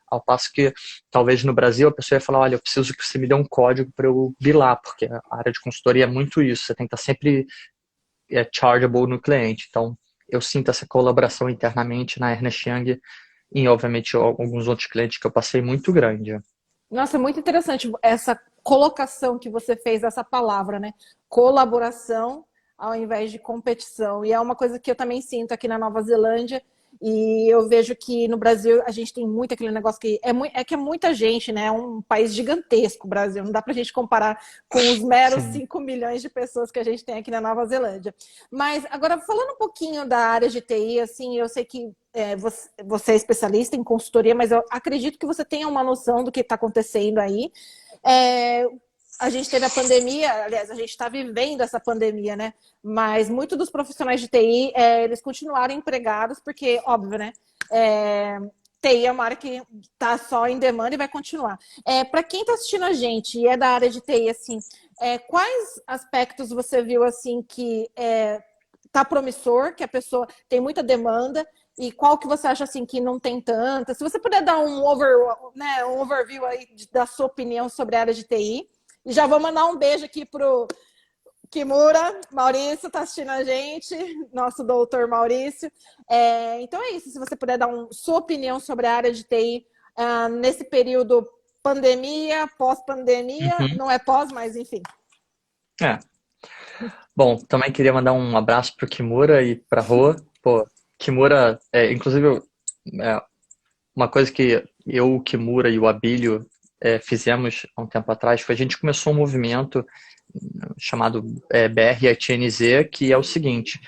ao passo que talvez no Brasil a pessoa ia falar, olha, eu preciso que você me dê um código para eu bilar, porque a área de consultoria é muito isso, você tem que estar sempre chargeable no cliente. Então eu sinto essa colaboração internamente na Ernst Young e obviamente alguns outros clientes que eu passei muito grande. Nossa, muito interessante essa colocação que você fez dessa palavra, né? Colaboração ao invés de competição. E é uma coisa que eu também sinto aqui na Nova Zelândia. E eu vejo que no Brasil a gente tem muito aquele negócio que que é muita gente, né? É um país gigantesco, o Brasil. Não dá pra gente comparar com os meros Sim. 5 milhões de pessoas que a gente tem aqui na Nova Zelândia. Mas agora, falando um pouquinho da área de TI, assim, eu sei que você é especialista em consultoria, mas eu acredito que você tenha uma noção do que está acontecendo aí. A gente teve a pandemia, aliás, a gente está vivendo essa pandemia, né? Mas muitos dos profissionais de TI, eles continuaram empregados, porque, óbvio, né? TI é uma área que está só em demanda e vai continuar. Para quem está assistindo a gente e é da área de TI, assim, quais aspectos você viu assim que está promissor, que a pessoa tem muita demanda, e qual que você acha assim que não tem tanta? Se você puder dar um overview aí da sua opinião sobre a área de TI. E já vou mandar um beijo aqui pro Kimura. Maurício está assistindo a gente, nosso doutor Maurício. Então é isso, se você puder dar sua opinião sobre a área de TI nesse período pandemia, pós-pandemia, não é pós, mas enfim. Bom, também queria mandar um abraço pro Kimura e pra Rô. Pô, Kimura, inclusive, uma coisa que eu, o Kimura e o Abílio fizemos há um tempo atrás foi a gente começou um movimento chamado BR-ITNZ, que é o seguinte,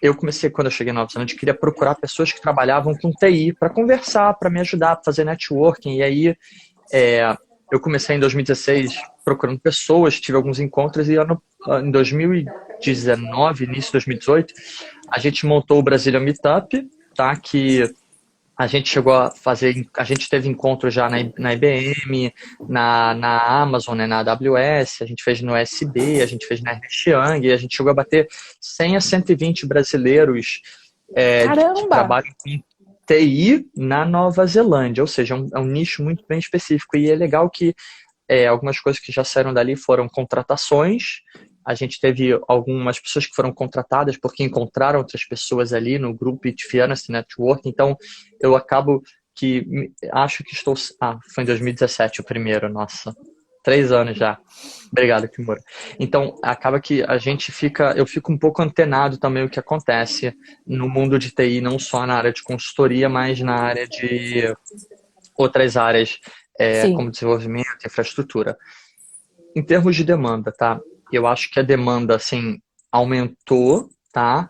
eu comecei, quando eu cheguei na Nova Zelândia, queria procurar pessoas que trabalhavam com TI para conversar, para me ajudar, para fazer networking, e aí eu comecei em 2016 procurando pessoas, tive alguns encontros e em 2019, início de 2018, a gente montou o Brasília Meetup, tá? Que a gente chegou a fazer, a gente teve encontro já na IBM, na Amazon, né, na AWS, a gente fez no SB, a gente fez na Ernst Young, e a gente chegou a bater 100 a 120 brasileiros que Caramba! trabalham com TI na Nova Zelândia, ou seja, é um nicho muito bem específico, e é legal que algumas coisas que já saíram dali foram contratações. A gente teve algumas pessoas que foram contratadas porque encontraram outras pessoas ali no grupo Itfianas Network. Então, eu acabo que acho que estou. Ah, foi em 2017 o primeiro, nossa. 3 anos já. Obrigado, Kimura. Então, acaba que eu fico um pouco antenado também o que acontece no mundo de TI, não só na área de consultoria, mas na área de outras áreas, como Sim. desenvolvimento, infraestrutura. Em termos de demanda, tá? Eu acho que a demanda, assim, aumentou, tá?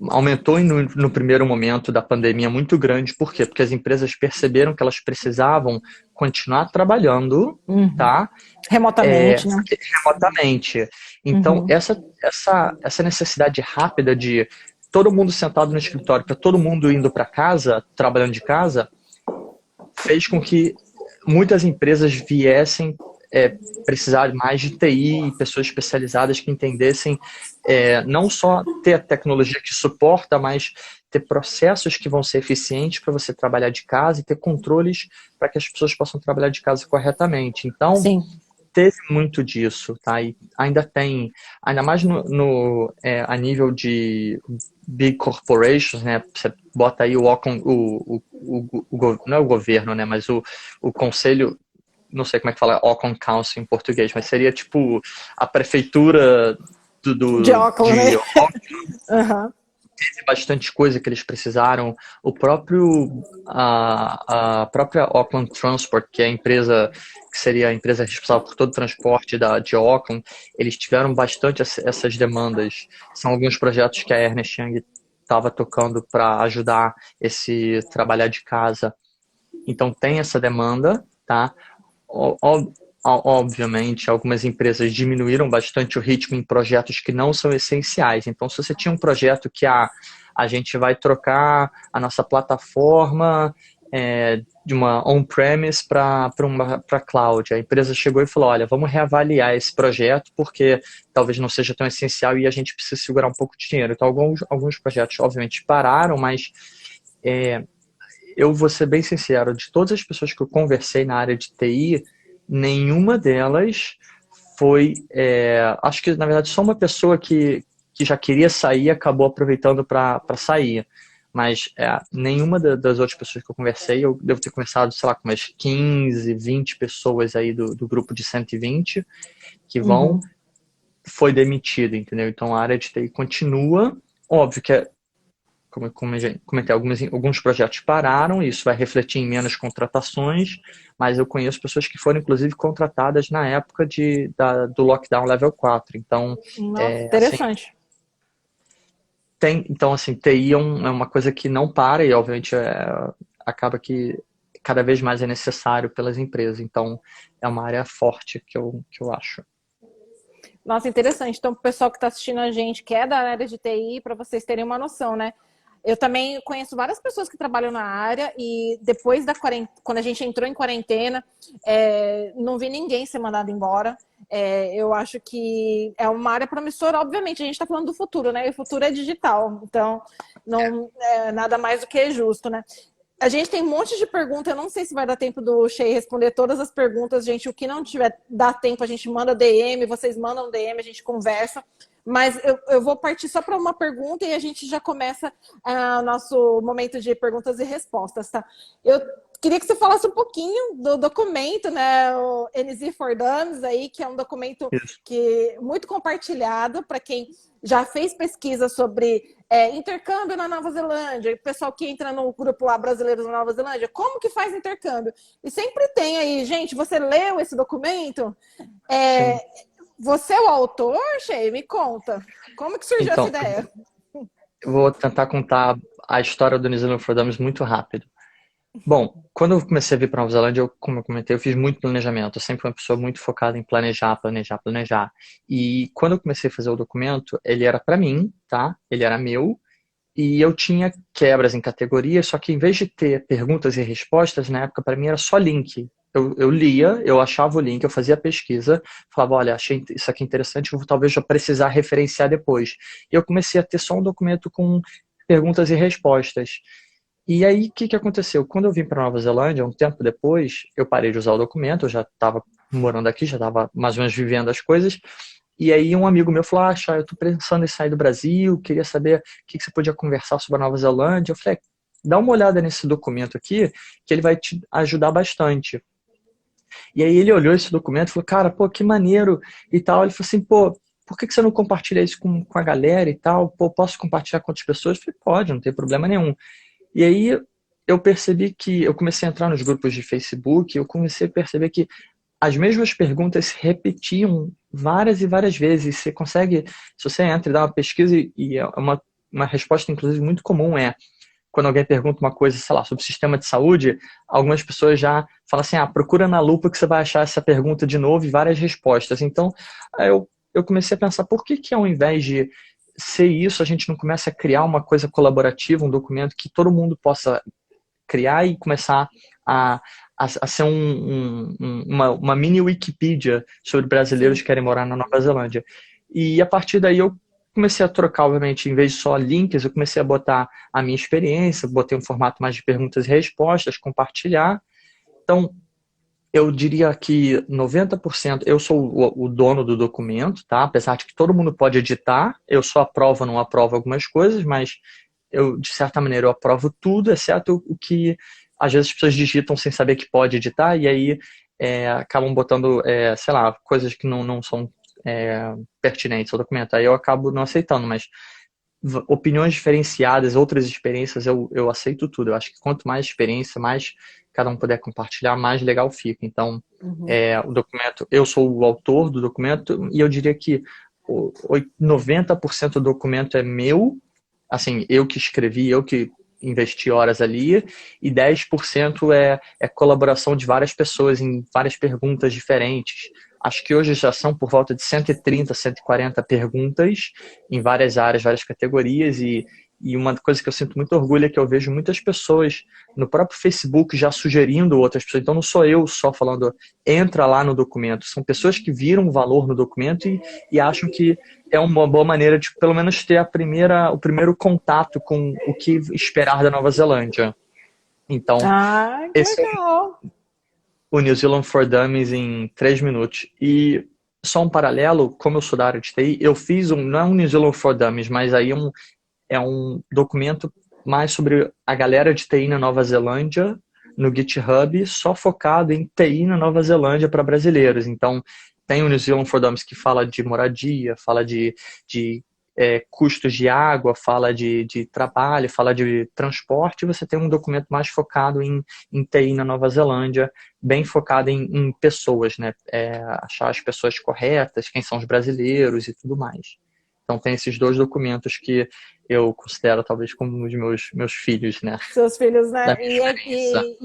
Aumentou no primeiro momento da pandemia muito grande. Por quê? Porque as empresas perceberam que elas precisavam continuar trabalhando, Uhum. tá? Remotamente, Só né? que remotamente. Então, Uhum. essa necessidade rápida de todo mundo sentado no escritório, para todo mundo indo para casa, trabalhando de casa, fez com que muitas empresas viessem precisar mais de TI e pessoas especializadas que entendessem não só ter a tecnologia que suporta, mas ter processos que vão ser eficientes para você trabalhar de casa e ter controles para que as pessoas possam trabalhar de casa corretamente. Então, Sim. teve muito disso, tá? E ainda tem, ainda mais a nível de big corporations, né? Você bota aí não é o governo, né? Mas o conselho, não sei como é que fala Ocon Council em português, mas seria tipo a prefeitura De óculos, né? de Uhum. bastante coisa que eles precisaram. A própria Auckland Transport, que é a empresa que seria a empresa responsável por todo o transporte de Auckland, eles tiveram bastante essas demandas. São alguns projetos que a Ernest Young estava tocando para ajudar esse trabalhar de casa. Então tem essa demanda, tá? Obviamente, algumas empresas diminuíram bastante o ritmo em projetos que não são essenciais. Então, se você tinha um projeto que a gente vai trocar a nossa plataforma de uma on-premise para cloud, a empresa chegou e falou: olha, vamos reavaliar esse projeto porque talvez não seja tão essencial e a gente precisa segurar um pouco de dinheiro. Então, alguns projetos, obviamente, pararam, mas eu vou ser bem sincero, de todas as pessoas que eu conversei na área de TI, nenhuma delas foi. Acho que, na verdade, só uma pessoa que já queria sair acabou aproveitando para sair. Mas nenhuma das outras pessoas que eu conversei, eu devo ter conversado, sei lá, com umas 15, 20 pessoas aí do grupo de 120 que Uhum. foi demitida, entendeu? Então a área de TI continua. Óbvio que como eu já comentei, alguns projetos pararam, isso vai refletir em menos contratações, mas eu conheço pessoas que foram, inclusive, contratadas na época do lockdown level 4. Então, Nossa, assim, interessante. TI é uma coisa que não para e, obviamente, acaba que cada vez mais é necessário pelas empresas. Então, é uma área forte que eu acho. Nossa, interessante. Então, o pessoal que está assistindo a gente, que é da área de TI, para vocês terem uma noção, né? Eu também conheço várias pessoas que trabalham na área e depois da quarentena, quando a gente entrou em quarentena, não vi ninguém ser mandado embora. Eu acho que é uma área promissora. Obviamente, a gente está falando do futuro, né? E o futuro é digital, então não é nada mais do que justo, né? A gente tem um monte de perguntas. Eu não sei se vai dar tempo do Shea responder todas as perguntas, gente. O que não tiver dá tempo, a gente manda DM, vocês mandam DM, a gente conversa. Mas eu vou partir só para uma pergunta e a gente já começa o nosso momento de perguntas e respostas, tá? Eu queria que você falasse um pouquinho do documento, né? O NZ for Dummies aí, que é um documento Isso. que muito compartilhado para quem já fez pesquisa sobre intercâmbio na Nova Zelândia, o pessoal que entra no grupo lá Brasileiros na Nova Zelândia, como que faz intercâmbio? E sempre tem aí, gente, você leu esse documento? Sim. Você é o autor, Shea? Me conta. Como que surgiu essa Então, ideia? eu vou tentar contar a história do New Zealand for Dummies muito rápido. Bom, quando eu comecei a vir para Nova Zelândia, como eu comentei, eu fiz muito planejamento. Eu sempre fui uma pessoa muito focada em planejar, planejar, planejar. E quando eu comecei a fazer o documento, ele era para mim, tá? Ele era meu. E eu tinha quebras em categorias, só que em vez de ter perguntas e respostas, na época para mim era só link. Eu lia, eu achava o link, eu fazia a pesquisa, falava, olha, achei isso aqui interessante, eu vou talvez já precisar referenciar depois. E eu comecei a ter só um documento com perguntas e respostas. E aí, o que que aconteceu? Quando eu vim para Nova Zelândia, um tempo depois, eu parei de usar o documento, eu já estava morando aqui, já estava mais ou menos vivendo as coisas, e aí um amigo meu falou, ah, Chay, eu tô pensando em sair do Brasil, queria saber o que que você podia conversar sobre a Nova Zelândia. Eu falei, dá uma olhada nesse documento aqui, que ele vai te ajudar bastante. E aí ele olhou esse documento e falou, cara, pô, que maneiro e tal. Ele falou assim, pô, por que que você não compartilha isso com a galera e tal? Pô, posso compartilhar com outras pessoas? Eu falei, pode, não tem problema nenhum. E aí eu percebi que eu comecei a entrar nos grupos de Facebook, eu comecei a perceber que as mesmas perguntas se repetiam várias e várias vezes. Você consegue, se você entra e dá uma pesquisa, e é uma resposta, inclusive, muito comum é, quando alguém pergunta uma coisa, sei lá, sobre o sistema de saúde, algumas pessoas já falam assim, ah, procura na lupa que você vai achar essa pergunta de novo e várias respostas. Então, eu comecei a pensar, por que que ao invés de ser isso, a gente não começa a criar uma coisa colaborativa, um documento que todo mundo possa criar e começar a ser uma mini Wikipedia sobre brasileiros Sim. que querem morar na Nova Zelândia. E a partir daí eu comecei a trocar, obviamente, em vez de só links, eu comecei a botar a minha experiência, botei um formato mais de perguntas e respostas, compartilhar. Então, eu diria que 90% eu sou o dono do documento, tá? Apesar de que todo mundo pode editar, eu só aprovo ou não aprovo algumas coisas, mas eu, de certa maneira, eu aprovo tudo, exceto o que às vezes as pessoas digitam sem saber que pode editar, e aí acabam botando, sei lá, coisas que não são pertinentes ao documento. Aí eu acabo não aceitando, mas opiniões diferenciadas, outras experiências, eu aceito tudo. Eu acho que quanto mais experiência, mais cada um puder compartilhar, mais legal fica. Então, Uhum. o documento, eu sou o autor do documento e eu diria que 90% do documento é meu, assim, eu que escrevi, eu que investi horas ali, e 10% é colaboração de várias pessoas em várias perguntas diferentes. Acho que hoje já são por volta de 130, 140 perguntas em várias áreas, várias categorias, e uma coisa que eu sinto muito orgulho é que eu vejo muitas pessoas no próprio Facebook já sugerindo outras pessoas. Então não sou eu só falando, entra lá no documento. São pessoas que viram o valor no documento e acham que é uma boa maneira de pelo menos ter o primeiro contato com o que esperar da Nova Zelândia. Então, Ah, que esse é legal. o New Zealand for Dummies em 3 minutos. E só um paralelo, como eu sou da área de TI, eu fiz não é um New Zealand for Dummies, mas aí é um documento mais sobre a galera de TI na Nova Zelândia, no GitHub, só focado em TI na Nova Zelândia para brasileiros. Então, tem o New Zealand for Dummies que fala de moradia, fala de custos de água, fala de trabalho, fala de transporte, e você tem um documento mais focado em TI na Nova Zelândia, bem focado em pessoas, né? Achar as pessoas corretas, quem são os brasileiros e tudo mais. Então tem esses dois documentos que eu considero talvez como os meus filhos, né? Seus filhos, Da né? minha experiência.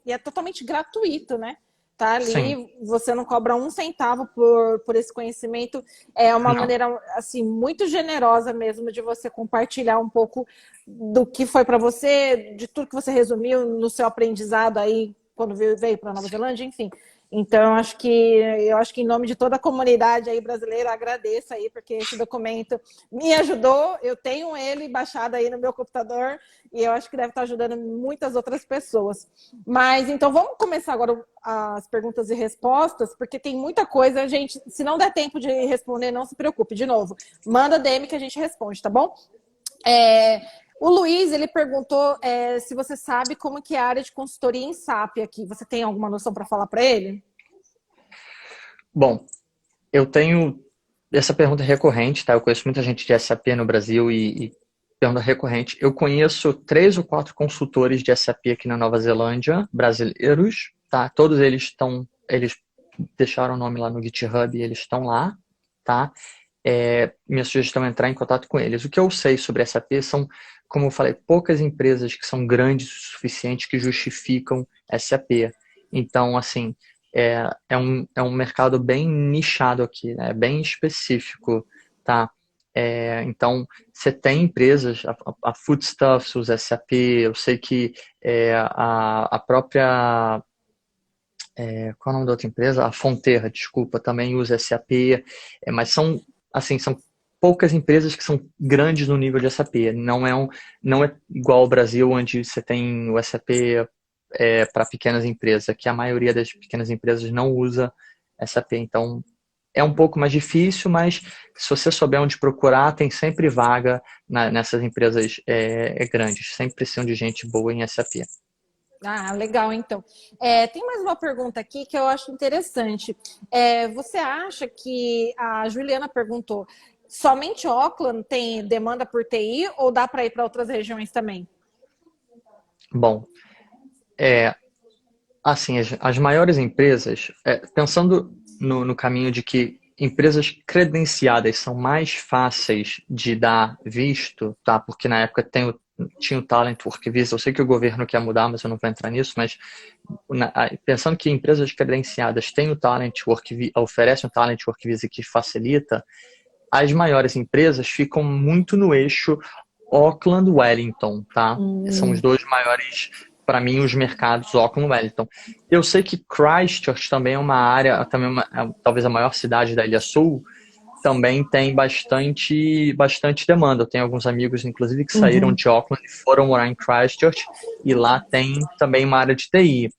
E é totalmente gratuito, né? Tá Sim, ali, você não cobra um centavo por esse conhecimento. É uma não. maneira, assim, muito generosa mesmo de você compartilhar um pouco do que foi para você, de tudo que você resumiu no seu aprendizado aí quando veio para Nova Sim. Zelândia, enfim. Então, eu acho que em nome de toda a comunidade aí brasileira, agradeço aí, porque esse documento me ajudou. Eu tenho ele baixado aí no meu computador e eu acho que deve estar ajudando muitas outras pessoas. Mas então vamos começar agora as perguntas e respostas, porque tem muita coisa, gente. Se não der tempo de responder, não se preocupe. De novo, manda DM que a gente responde, tá bom? É, o Luiz, ele perguntou se você sabe como que é a área de consultoria em SAP aqui. Você tem alguma noção para falar para ele? Bom, eu tenho essa pergunta recorrente, tá? Eu conheço muita gente de SAP no Brasil e pergunta recorrente. Eu conheço 3 ou 4 consultores de SAP aqui na Nova Zelândia, brasileiros, tá? Todos eles deixaram o nome lá no GitHub e eles estão lá, tá? minha sugestão é entrar em contato com eles. O que eu sei sobre SAP são, como eu falei, poucas empresas que são grandes o suficiente que justificam SAP. Então, assim, é um mercado bem nichado aqui, né? Bem específico, tá? Então, você tem empresas, a Foodstuffs usa SAP, eu sei que a própria qual é o nome da outra empresa? A Fonterra, desculpa, também usa SAP, mas são, assim, são poucas empresas que são grandes no nível de SAP. Não é igual ao Brasil, onde você tem o SAP para pequenas empresas, que a maioria das pequenas empresas não usa SAP. Então, é um pouco mais difícil, mas se você souber onde procurar, tem sempre vaga nessas empresas grandes. Sempre precisam de gente boa em SAP. Ah, legal, então. Tem mais uma pergunta aqui que eu acho interessante. Você acha que a Juliana perguntou, somente Auckland tem demanda por TI ou dá para ir para outras regiões também? Bom, assim, as maiores empresas, pensando no caminho de que empresas credenciadas são mais fáceis de dar visto, tá? Porque na época tinha o Talent Work Visa, eu sei que o governo quer mudar, mas eu não vou entrar nisso, mas pensando que empresas credenciadas têm o Talent Work Visa, oferecem o Talent Work Visa que facilita, as maiores empresas ficam muito no eixo Auckland, Wellington, tá? São os dois maiores, para mim, os mercados Auckland, Wellington. Eu sei que Christchurch também é uma área, também talvez a maior cidade da Ilha Sul, também tem bastante demanda. Eu tenho alguns amigos, inclusive, que saíram de Auckland e foram morar em Christchurch, e lá tem também uma área de TI.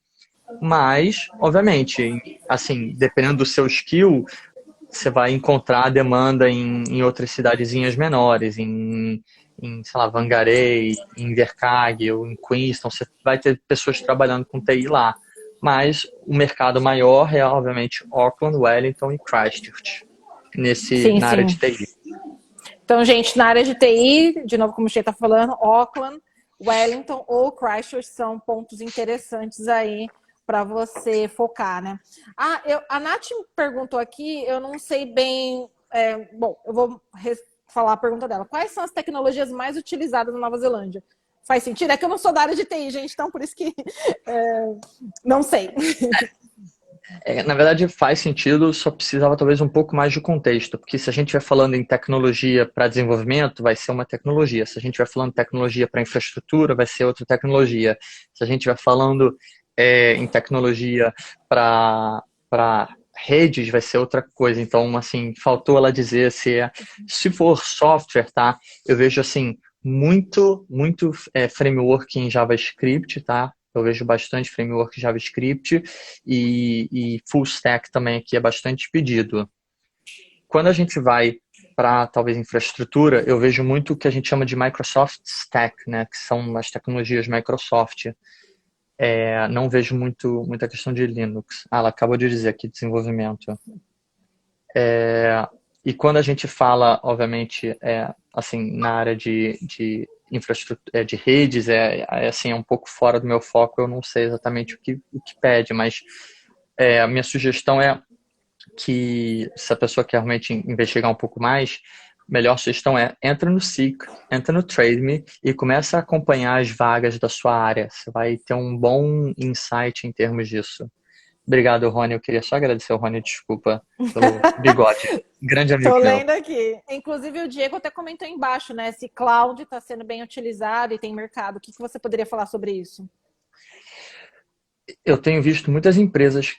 Mas, obviamente, assim, dependendo do seu skill, você vai encontrar demanda em outras cidadezinhas menores, sei lá, Whangarei, em Invercargill, ou em Queenstown, você vai ter pessoas trabalhando com TI lá. Mas o mercado maior é, obviamente, Auckland, Wellington e Christchurch, Sim, na área sim. de TI. Então, gente, na área de TI, de novo, como a gente está falando, Auckland, Wellington ou Christchurch são pontos interessantes aí para você focar, né? A Nath perguntou aqui, eu não sei bem. Bom, eu vou falar a pergunta dela. Quais são as tecnologias mais utilizadas na Nova Zelândia? Faz sentido? É que eu não sou da área de TI, gente, então por isso que não sei. Na verdade, faz sentido, só precisava talvez um pouco mais de contexto, porque se a gente vai falando em tecnologia para desenvolvimento, vai ser uma tecnologia. Se a gente vai falando em tecnologia para infraestrutura, vai ser outra tecnologia. Se a gente vai falando em tecnologia para redes, vai ser outra coisa. Então, assim, faltou ela dizer se for software, tá? Eu vejo, assim, muito framework em JavaScript, tá? Eu vejo bastante framework JavaScript e full stack também aqui é bastante pedido. Quando a gente vai para talvez infraestrutura, eu vejo muito o que a gente chama de Microsoft Stack, né, que são as tecnologias Microsoft. Não vejo muita questão de Linux. Ela acabou de dizer aqui desenvolvimento. E quando a gente fala, obviamente, assim, na área de infraestrutura, de redes, assim, é um pouco fora do meu foco, eu não sei exatamente o que pede, mas a minha sugestão é que, se a pessoa quer realmente investigar um pouco mais, a melhor sugestão entra no Seek, entra no TradeMe e começa a acompanhar as vagas da sua área. Você vai ter um bom insight em termos disso. Obrigado, Rony. Eu queria só agradecer ao Rony, desculpa, pelo bigode. Grande amigo Tô meu. lendo aqui. Inclusive, o Diego até comentou embaixo, né? Se cloud está sendo bem utilizado e tem mercado. O que você poderia falar sobre isso? Eu tenho visto muitas empresas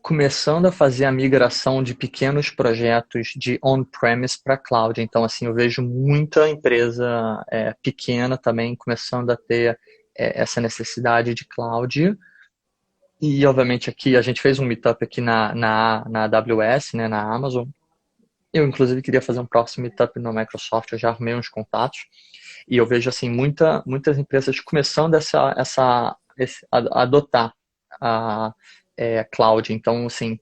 começando a fazer a migração de pequenos projetos de on-premise para cloud. Então, assim, eu vejo muita empresa pequena também começando a ter essa necessidade de cloud. E, obviamente, aqui a gente fez um meetup aqui na AWS, né, na Amazon. Eu, inclusive, queria fazer um próximo meetup na Microsoft, eu já arrumei uns contatos. E eu vejo, assim, muitas empresas começando a adotar a cloud. Então, assim,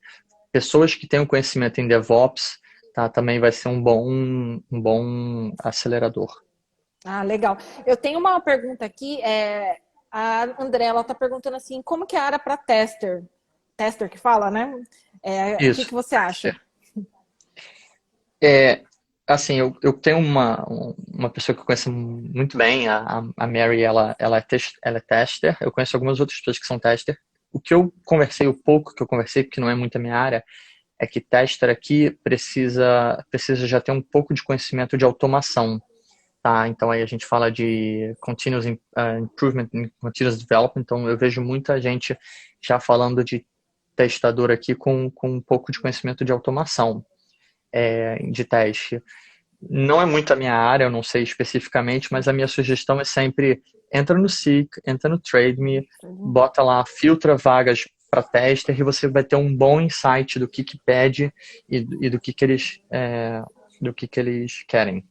pessoas que têm o conhecimento em DevOps, tá, também vai ser um bom acelerador. Ah, legal. Eu tenho uma pergunta aqui. A André, está perguntando assim, como que é a área para tester? Tester que fala, né? O que Isso. você acha? assim, eu tenho uma pessoa que eu conheço muito bem, a Mary, ela é tester. Eu conheço algumas outras pessoas que são tester. O que eu conversei, o pouco que eu conversei, porque não é muito a minha área, é que tester aqui precisa já ter um pouco de conhecimento de automação, tá? Então aí a gente fala de improvement, continuous development. Então eu vejo muita gente já falando de testador aqui com um pouco de conhecimento de automação, de teste. Não é muito a minha área, eu não sei especificamente, mas a minha sugestão é sempre entra no Seek, entra no TradeMe, bota lá, filtra vagas para tester e você vai ter um bom insight do que pede e do que eles querem.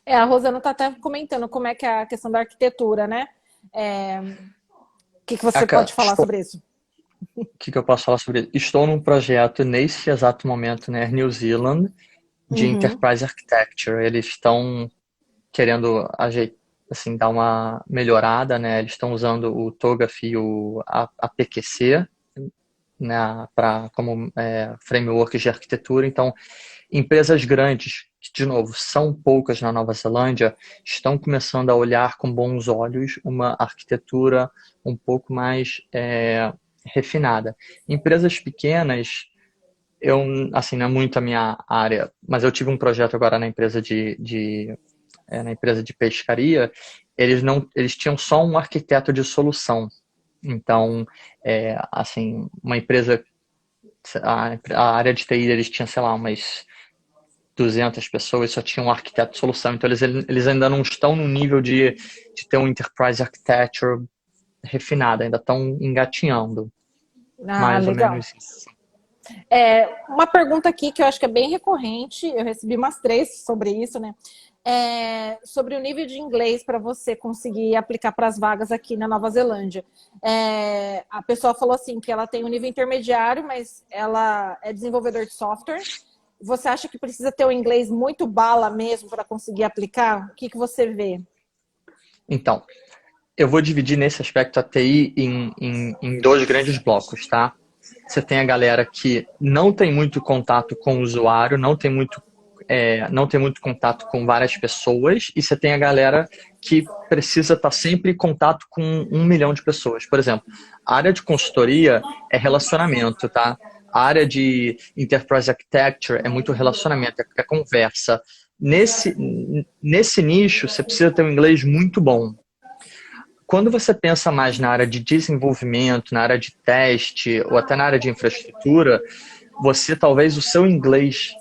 A Rosana está até comentando como é que é a questão da arquitetura, né? O que você pode falar sobre isso? O que eu posso falar sobre isso? Estou num projeto nesse exato momento, né, New Zealand, de Enterprise Architecture. Eles estão querendo assim, dar uma melhorada, né? Eles estão usando o TOGAF e a PQC, né, como frameworks de arquitetura. Então, empresas grandes, que, de novo, são poucas na Nova Zelândia, estão começando a olhar com bons olhos uma arquitetura um pouco mais refinada. Empresas pequenas, assim, não é muito a minha área, mas eu tive um projeto agora na empresa na empresa de pescaria. Eles tinham só um arquiteto de solução. Então, assim, uma empresa, a área de TI, eles tinham, sei lá, umas 200 pessoas, só tinham um arquiteto de solução. Então, eles ainda não estão no nível de ter um enterprise architecture refinado, ainda estão engatinhando. Mais legal. ou menos isso. Uma pergunta aqui que eu acho que é bem recorrente, eu recebi umas 3 sobre isso, né? Sobre o nível de inglês para você conseguir aplicar para as vagas aqui na Nova Zelândia. A pessoa falou assim que ela tem um nível intermediário, mas ela é desenvolvedor de software. Você acha que precisa ter o inglês muito bala mesmo para conseguir aplicar? O que você vê? Então, eu vou dividir nesse aspecto a TI em 2 grandes blocos, tá? Você tem a galera que não tem muito contato com o usuário, não tem muito contato com várias pessoas, e você tem a galera que precisa estar sempre em contato com 1 milhão de pessoas. Por exemplo, a área de consultoria é relacionamento, tá? A área de Enterprise Architecture é muito relacionamento, é conversa. Nesse nicho, você precisa ter um inglês muito bom. Quando você pensa mais na área de desenvolvimento, na área de teste, ou até na área de infraestrutura, talvez o seu inglês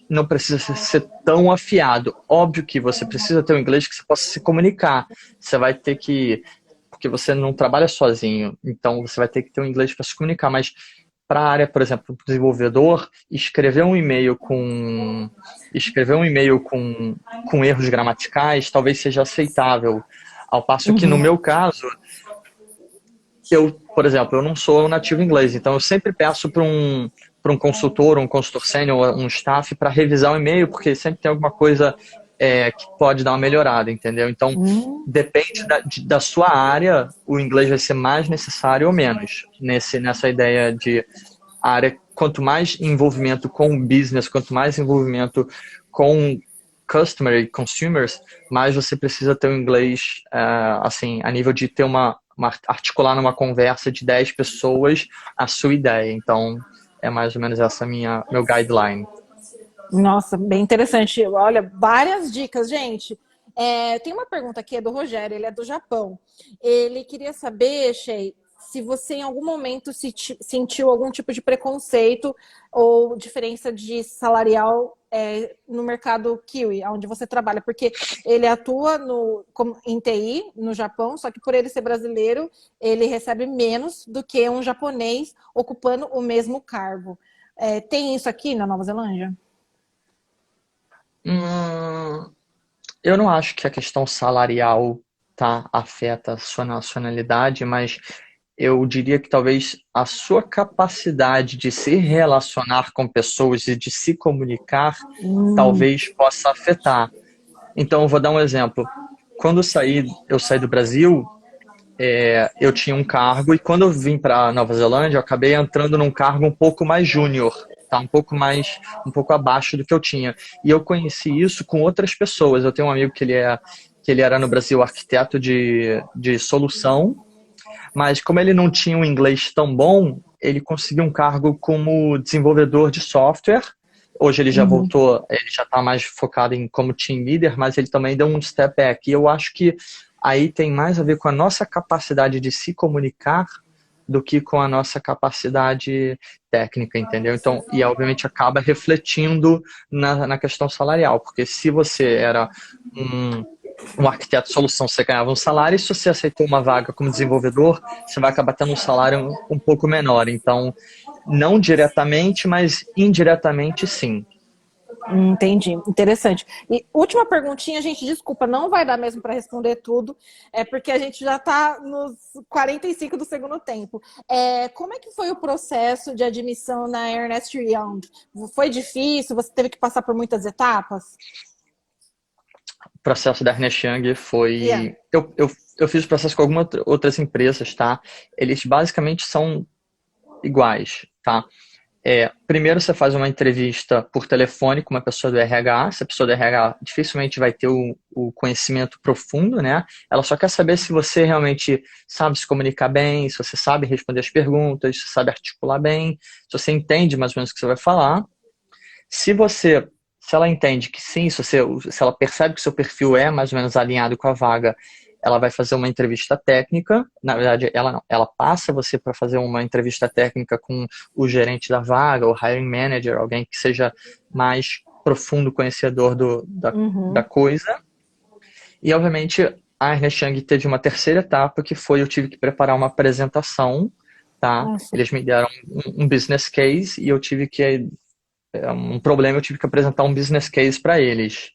não precisa ser tão afiado. Óbvio que você precisa ter um inglês que você possa se comunicar. Você vai ter que... Porque você não trabalha sozinho, então você vai ter que ter um inglês para se comunicar. Mas para a área, por exemplo, do desenvolvedor, escrever um e-mail com erros gramaticais talvez seja aceitável. Ao passo que, no meu caso, por exemplo, eu não sou nativo inglês, então eu sempre peço para um consultor, um consultor sênior, um staff, para revisar o e-mail, porque sempre tem alguma coisa que pode dar uma melhorada, entendeu? Então, depende da sua área, o inglês vai ser mais necessário ou menos. Nessa ideia de área, quanto mais envolvimento com o business, quanto mais envolvimento com customer e consumers, mais você precisa ter um inglês, assim, a nível de ter articular numa conversa de 10 pessoas a sua ideia. Então, é mais ou menos essa meu guideline. Nossa, bem interessante. Olha, várias dicas, gente. Tem uma pergunta aqui, é do Rogério, ele é do Japão. Ele queria saber, Shea, se você em algum momento sentiu algum tipo de preconceito ou diferença de salarial no mercado Kiwi, onde você trabalha, porque ele atua em TI no Japão, só que por ele ser brasileiro, ele recebe menos do que um japonês ocupando o mesmo cargo. Tem isso aqui na Nova Zelândia? Eu não acho que a questão salarial afeta a sua nacionalidade, mas eu diria que talvez a sua capacidade de se relacionar com pessoas e de se comunicar talvez possa afetar. Então, eu vou dar um exemplo. Quando eu saí do Brasil, eu tinha um cargo, e quando eu vim para Nova Zelândia, eu acabei entrando num cargo um pouco mais júnior, tá? Um pouco abaixo do que eu tinha. E eu conheci isso com outras pessoas. Eu tenho um amigo que ele era no Brasil arquiteto de solução, mas como ele não tinha um inglês tão bom, ele conseguiu um cargo como desenvolvedor de software. Hoje ele já Uhum. voltou, ele já está mais focado em como team leader, mas ele também deu um step back. E eu acho que aí tem mais a ver com a nossa capacidade de se comunicar do que com a nossa capacidade técnica, entendeu? Então, e obviamente acaba refletindo na questão salarial, porque se você era um arquiteto de solução, você ganhava um salário, e se você aceitou uma vaga como desenvolvedor, você vai acabar tendo um salário um pouco menor. Então, não diretamente, mas indiretamente, sim. Entendi, interessante. E última perguntinha, gente, desculpa, não vai dar mesmo para responder tudo, é porque a gente já está nos 45 do segundo tempo. Como é que foi o processo de admissão na Ernst Young? Foi difícil? Você teve que passar por muitas etapas? O processo da Ernest Young Yeah. foi... Eu fiz o processo com algumas outras empresas, tá? Eles basicamente são iguais, tá? Primeiro você faz uma entrevista por telefone com uma pessoa do RH. Essa pessoa do RH dificilmente vai ter o conhecimento profundo, né? Ela só quer saber se você realmente sabe se comunicar bem, se você sabe responder as perguntas, se sabe articular bem, se você entende mais ou menos o que você vai falar. Se você, se ela entende que sim, se ela percebe que o seu perfil é mais ou menos alinhado com a vaga, ela vai fazer uma entrevista técnica. Na verdade, ela não, ela passa você para fazer uma entrevista técnica com o gerente da vaga, o hiring manager, alguém que seja mais profundo conhecedor da Uhum. coisa. E, obviamente, a Ernest Young teve uma terceira etapa, que foi eu tive que preparar uma apresentação, tá? Nossa. Eles me deram um business case e eu tive que um problema, eu tive que apresentar um business case para eles.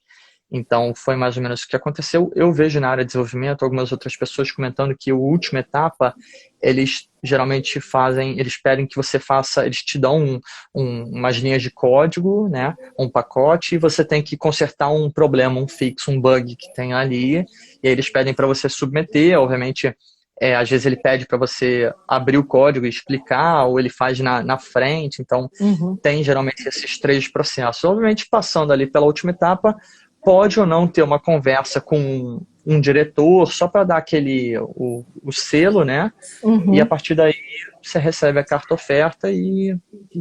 Então, foi mais ou menos o que aconteceu. Eu vejo na área de desenvolvimento algumas outras pessoas comentando que a última etapa, eles geralmente fazem, eles pedem que você faça, eles te dão umas linhas de código, né, um pacote, e você tem que consertar um problema, um fix, um bug que tem ali, e aí eles pedem para você submeter, obviamente. Às vezes ele pede para você abrir o código e explicar, ou ele faz na frente. Então, Uhum. tem geralmente esses três processos. Obviamente, passando ali pela última etapa, pode ou não ter uma conversa com um diretor, só para dar o selo, né? E a Uhum. partir daí você recebe a carta oferta e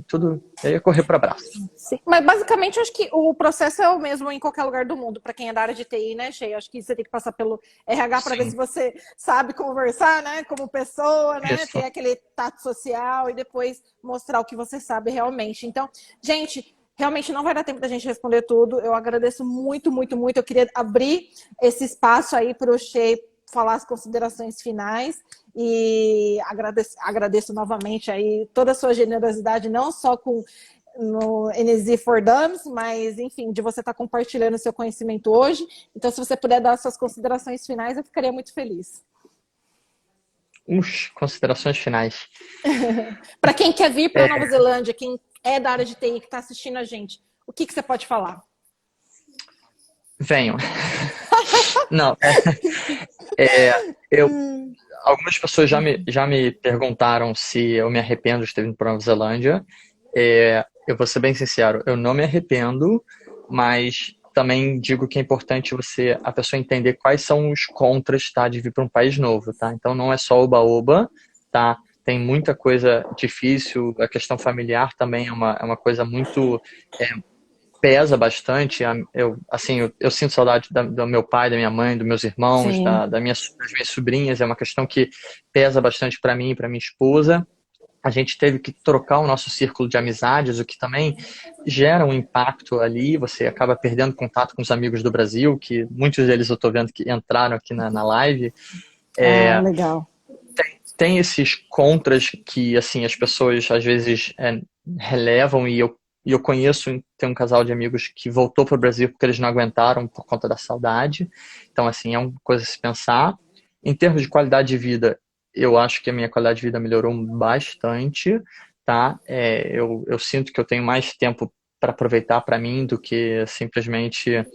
tudo, aí é correr para abraço. Sim, mas basicamente eu acho que o processo é o mesmo em qualquer lugar do mundo, para quem é da área de TI, né, Sheila? Acho que você tem que passar pelo RH para ver se Sim, você sabe conversar, né, como pessoa, né, ter isso. aquele tato social e depois mostrar o que você sabe realmente. Então, gente, realmente não vai dar tempo da gente responder tudo. Eu agradeço muito, muito, muito. Eu queria abrir esse espaço aí para o Shea falar as considerações finais e agradeço novamente aí toda a sua generosidade, não só com no NZ for Dummies, mas enfim, de você estar compartilhando seu conhecimento hoje. Então, se você puder dar suas considerações finais, eu ficaria muito feliz. Considerações finais. Para quem quer vir para É, a Nova Zelândia, quem é da área de TI que está assistindo a gente, o que você pode falar? venham. Não, é, eu, algumas pessoas já me perguntaram se eu me arrependo de ter vindo para Nova Zelândia. Eu vou ser bem sincero, eu não me arrependo, mas também digo que é importante a pessoa entender quais são os contras, tá, de vir para um país novo, tá? Então não é só oba-oba, tá? Tem muita coisa difícil, a questão familiar também é uma coisa muito pesa bastante. Eu sinto saudade do meu pai, da minha mãe, dos meus irmãos, Sim. das minhas sobrinhas. É uma questão que pesa bastante para mim e para minha esposa. A gente teve que trocar o nosso círculo de amizades, o que também gera um impacto ali. Você acaba perdendo contato com os amigos do Brasil, que muitos deles eu estou vendo que entraram aqui na live. Ah, legal. Tem esses contras que assim as pessoas às vezes relevam e eu conheço, tem um casal de amigos que voltou para o Brasil porque eles não aguentaram por conta da saudade. Então, assim, é uma coisa a se pensar. Em termos de qualidade de vida, eu acho que a minha qualidade de vida melhorou bastante, tá? Eu sinto que eu tenho mais tempo para aproveitar para mim do que simplesmente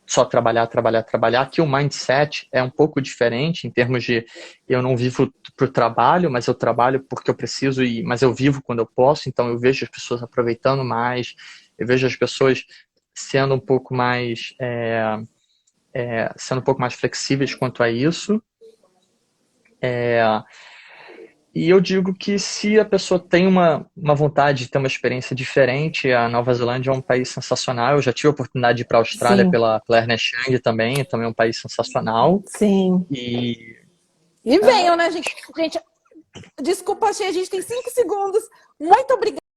só trabalhar, trabalhar, trabalhar. Aqui o mindset é um pouco diferente em termos de eu não vivo para o trabalho, mas eu trabalho porque eu preciso, mas eu vivo quando eu posso. Então eu vejo as pessoas aproveitando mais, eu vejo as pessoas sendo um pouco mais sendo um pouco mais flexíveis quanto a isso. E eu digo que se a pessoa tem uma vontade de ter uma experiência diferente, a Nova Zelândia é um país sensacional. Eu já tive a oportunidade de ir para a Austrália Sim, pela Ernest Young também é um país sensacional. sim. E E venham, né, gente? Gente, desculpa, achei, a gente tem 5 segundos. Muito obrigada.